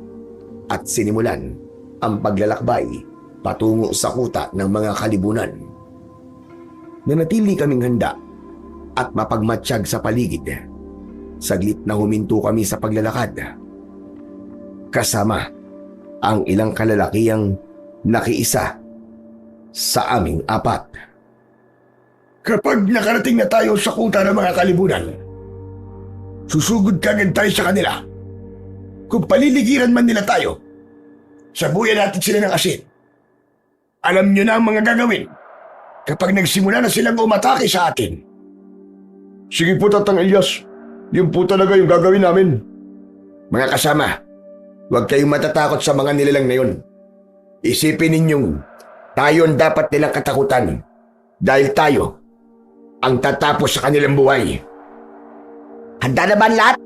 at sinimulan ang paglalakbay patungo sa kuta ng mga kalibunan. Nanatili kaming handa at mapagmatsyag sa paligid. Saglit na huminto kami sa paglalakad. Kasama ang ilang kalalakihang nakiisa sa aming apat. Kapag nakarating na tayo sa kuta ng mga kalibunan, susugod kagad tayo sa kanila. Kung paliligiran man nila tayo, sabuyan natin sila ng asin. Alam nyo na ang mga gagawin kapag nagsimula na silang umatake sa atin. Sige po, Tatang Elias. Yun po talaga yung gagawin namin. Mga kasama, huwag kayong matatakot sa mga nilalang na yun. Isipin ninyong tayo ang dapat nilang katakutan dahil tayo ang tatapos sa kanilang buhay. Handa na ba ang lahat?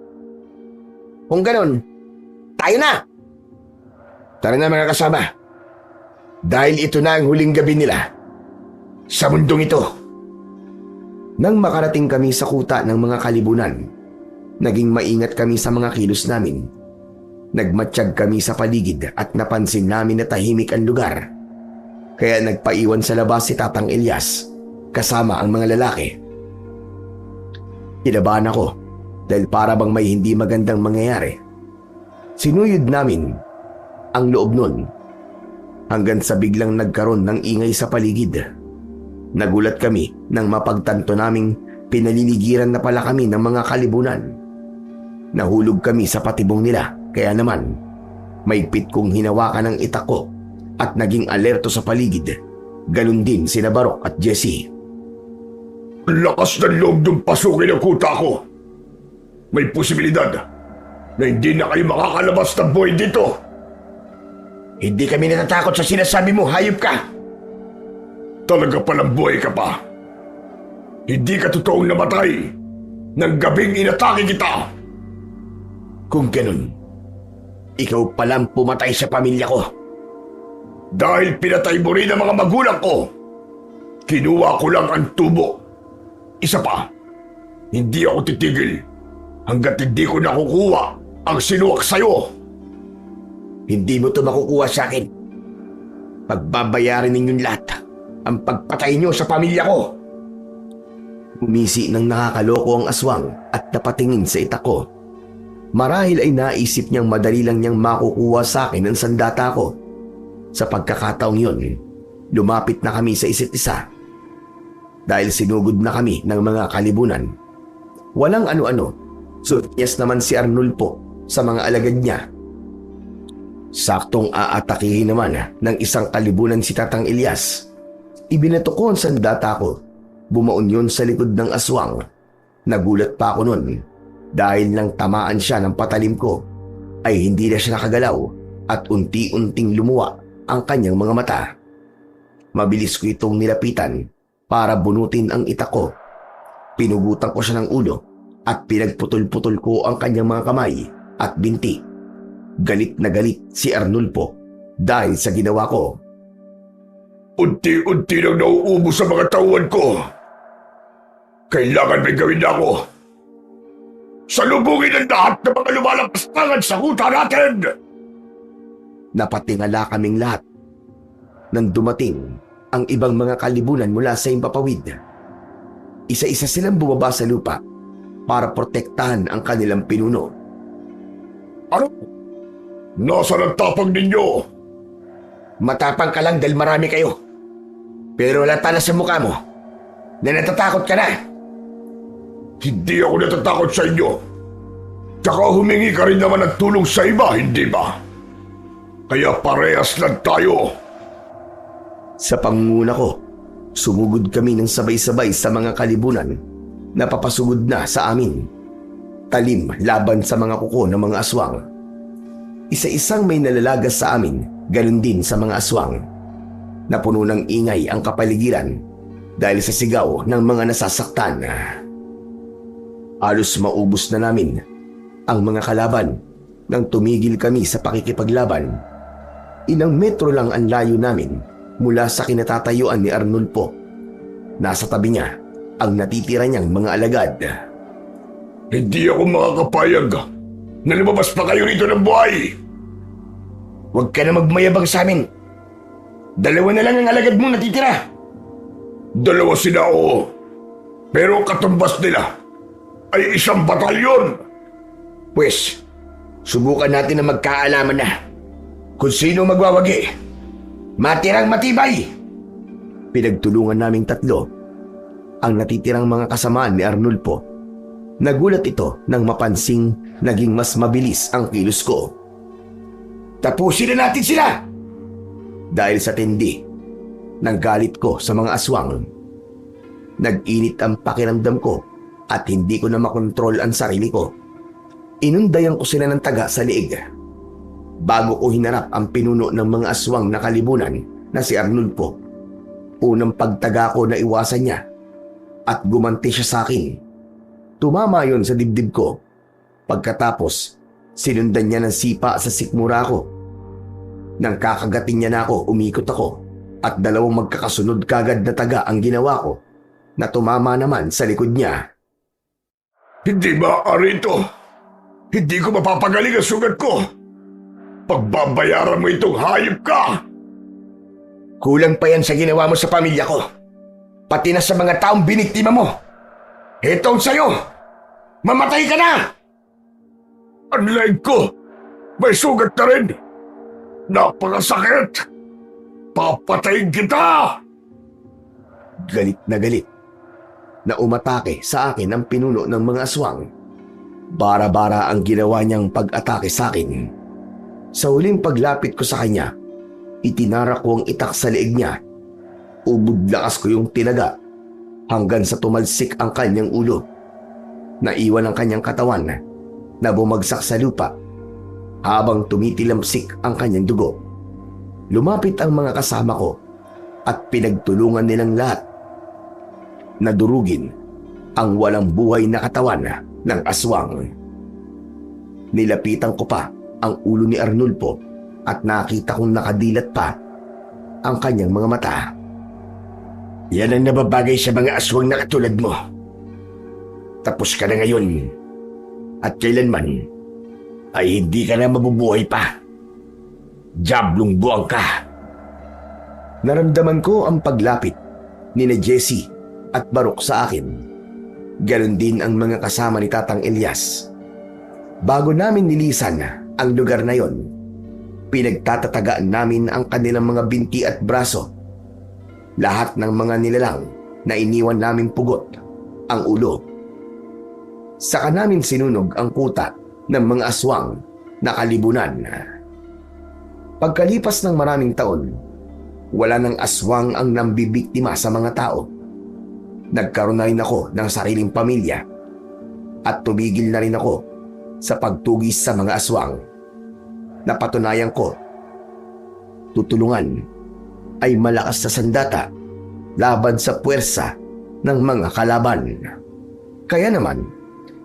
Kung ganun, tayo na! Tara na mga kasama. Dahil ito na ang huling gabi nila sa mundong ito. Nang makarating kami sa kuta ng mga kalibunan, naging maingat kami sa mga kilos namin. Nagmatsyag kami sa paligid at napansin namin na tahimik ang lugar. Kaya nagpaiwan sa labas si Tatang Elias kasama ang mga lalaki. Kinabahan ako dahil para bang may hindi magandang mangyayari. Sinuyod namin ang loob nun hanggang sa biglang nagkaroon ng ingay sa paligid. Nagulat kami nang mapagtanto naming pinaliligiran na pala kami ng mga kalibunan. Nahulog kami sa patibong nila, kaya naman maigpit kong hinawakan ang itak ko at naging alerto sa paligid. Ganun din sina Barok at Jesse. Lakas ng loob ng pasukin ang kuta ko. May posibilidad na hindi na kayo makakalabas ng buhay dito. Hindi kami natatakot sa sinasabi mo, hayop ka! Talaga palang buhay ka pa. Hindi ka totoong namatay ng gabing inatake kita. Kung ganun, ikaw palang pumatay sa pamilya ko. Dahil pinatay mo rin ang mga magulang ko, kinuha ko lang ang tubo. Isa pa, hindi ako titigil hanggat hindi ko nakukuha ang sinuwak sa'yo. Hindi mo to makukuha sa akin. Pagbabayarin ninyong lahat ang pagpatay nyo sa pamilya ko. Umisi ng nakakaloko ang aswang at napatingin sa itak ko. Marahil ay naisip niyang madali lang niyang makukuha sa akin ang sandata ko. Sa pagkakataong yun, lumapit na kami sa isa't isa. Dahil sinugod na kami ng mga kalibunan. Walang ano-ano, sunyas naman si Arnulfo sa mga alagad niya. Saktong aatakihin naman ng isang kalibunan si Tatang Elias. Ibinato ko ang sandata ko. Bumaon yun sa likod ng aswang. Nagulat pa ako nun. Dahil nang tamaan siya ng patalim ko, ay hindi na siya nakagalaw at unti-unting lumuwa ang kanyang mga mata. Mabilis ko itong nilapitan para bunutin ang itak ko. Pinugutan ko siya ng ulo at pinagputol-putol ko ang kanyang mga kamay at binti. Galit na galit si Arnulfo dahil sa ginawa ko. Unti-unti lang nauubos sa mga tauhan ko. Kailangan may gawin na ako. Salubungin ang lahat ng mga lumalapastangan sa kuta natin! Napatingala kaming lahat nang dumating ang ibang mga kalibunan mula sa Himpapawid. Isa-isa silang bumaba sa lupa para protektahan ang kanilang pinuno. Ano? Nasaan ang tapang ninyo? Matapang ka lang dahil marami kayo. Pero wala tala sa mukha mo na natatakot ka na. Hindi ako natatakot sa inyo. Tsaka humingi ka rin naman ng tulong sa iba, hindi ba? Kaya parehas lang tayo. Sa pangunguna ko, sumugod kami ng sabay-sabay sa mga kalibunan na papasugod na sa amin. Talim laban sa mga kuko ng mga aswang. Isa-isang may nalalagas sa amin, ganun din sa mga aswang. Napuno ng ingay ang kapaligiran dahil sa sigaw ng mga nasasaktan. Halos maubos na namin ang mga kalaban nang tumigil kami sa pakikipaglaban. Ilang metro lang ang layo namin mula sa kinatatayuan ni Arnulfo. Nasa tabi niya ang natitira niyang mga alagad. Hindi ako makakapayag na lumabas pa kayo rito ng buhay. Huwag ka na magmayabang sa amin. Dalawa na lang ang alagad mo natitira. Dalawa sila, oo. Pero katumbas nila ay isang batalyon. Pwes, subukan natin na magkaalaman na kung sino magwawagi. Matirang matibay. Pinagtulungan naming tatlo ang natitirang mga kasamaan ni Arnulfo. Nagulat ito nang mapansing naging mas mabilis ang kilos ko. Tapusin na natin sila! Dahil sa tindi ng galit ko sa mga aswang. Nag-init ang pakiramdam ko at hindi ko na makontrol ang sarili ko. Inundayan ko sila ng taga sa liig. Bago ko hinarap ang pinuno ng mga aswang na kalibunan na si Arnulfo, unang pagtaga ko na iwasan niya at gumanti siya sa akin. Tumama yon sa dibdib ko. Pagkatapos, sinundan niya ng sipa sa sikmura ko. Nang kakagatin niya na ako, umikot ako at dalawang magkakasunod kagad na taga ang ginawa ko na tumama naman sa likod niya. Hindi maaari ito. Hindi ko mapapagaling ang sugat ko. Pagbabayaran mo itong hayop ka! Kulang pa yan sa ginawa mo sa pamilya ko. Pati na sa mga taong biniktima mo. Ito ang sayo! Mamatay ka na! Ang leg ko! May sugat na rin! Napakasakit! Papatayin kita! Galit na umatake sa akin ang pinuno ng mga aswang. Bara-bara ang ginawa niyang pag-atake sa akin. Sa huling paglapit ko sa kanya, itinara ko ang itak sa leeg niya. Ubod lakas ko yung tinaga hanggang sa tumalsik ang kanyang ulo. Naiwan ang kanyang katawan na bumagsak sa lupa habang tumitilamsik ang kanyang dugo. Lumapit ang mga kasama ko at pinagtulungan nilang lahat na durugin ang walang buhay na katawan ng aswang. Nilapitan ko pa ang ulo ni Arnulfo at nakita kong nakadilat pa ang kanyang mga mata. Yan ang nababagay sa mga aswang na katulad mo. Tapos ka na ngayon at kailanman ay hindi ka na mabubuhay pa. Diablong buwang ka. Naramdaman ko ang paglapit ni na Jessie at Barok sa akin. Ganon din ang mga kasama ni Tatang Elias. Bago namin nilisan ang lugar na yon, pinagtatatagaan namin ang kanilang mga binti at braso. Lahat ng mga nilalang na iniwan naming pugot ang ulo. Saka namin sinunog ang kuta ng mga aswang na kalibunan. Pagkalipas ng maraming taon, wala ng aswang ang nambibiktima sa mga tao. Nagkaroon na rin ako ng sariling pamilya at tumigil na rin ako sa pagtugis sa mga aswang. Napatunayan ko, tutulungan ay malakas na sandata laban sa puwersa ng mga kalaban. Kaya naman,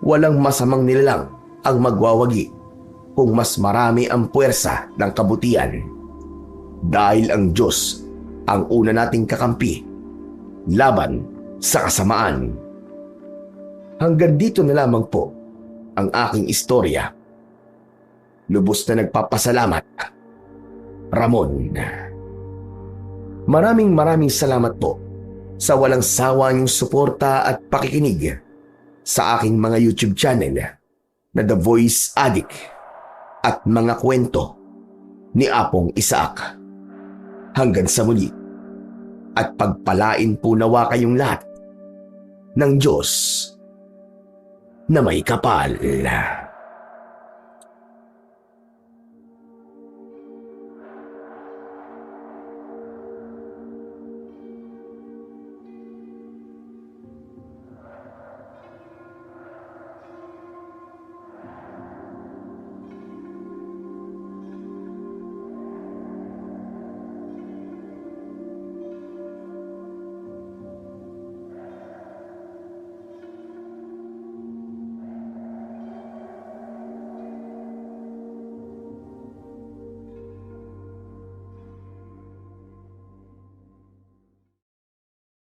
walang masamang nilalang ang magwawagi kung mas marami ang puwersa ng kabutihan. Dahil ang Diyos ang una nating kakampi laban sa kasamaan. Hanggang dito na lamang po ang aking istorya. Lubos na nagpapasalamat, Ramon. Maraming salamat po sa walang sawa niyong suporta at pakikinig sa aking mga YouTube channel na The Voice Addict at mga kwento ni Apong Isaac. Hanggang sa muli at pagpalain po nawa kayong lahat ng Diyos na may kapal.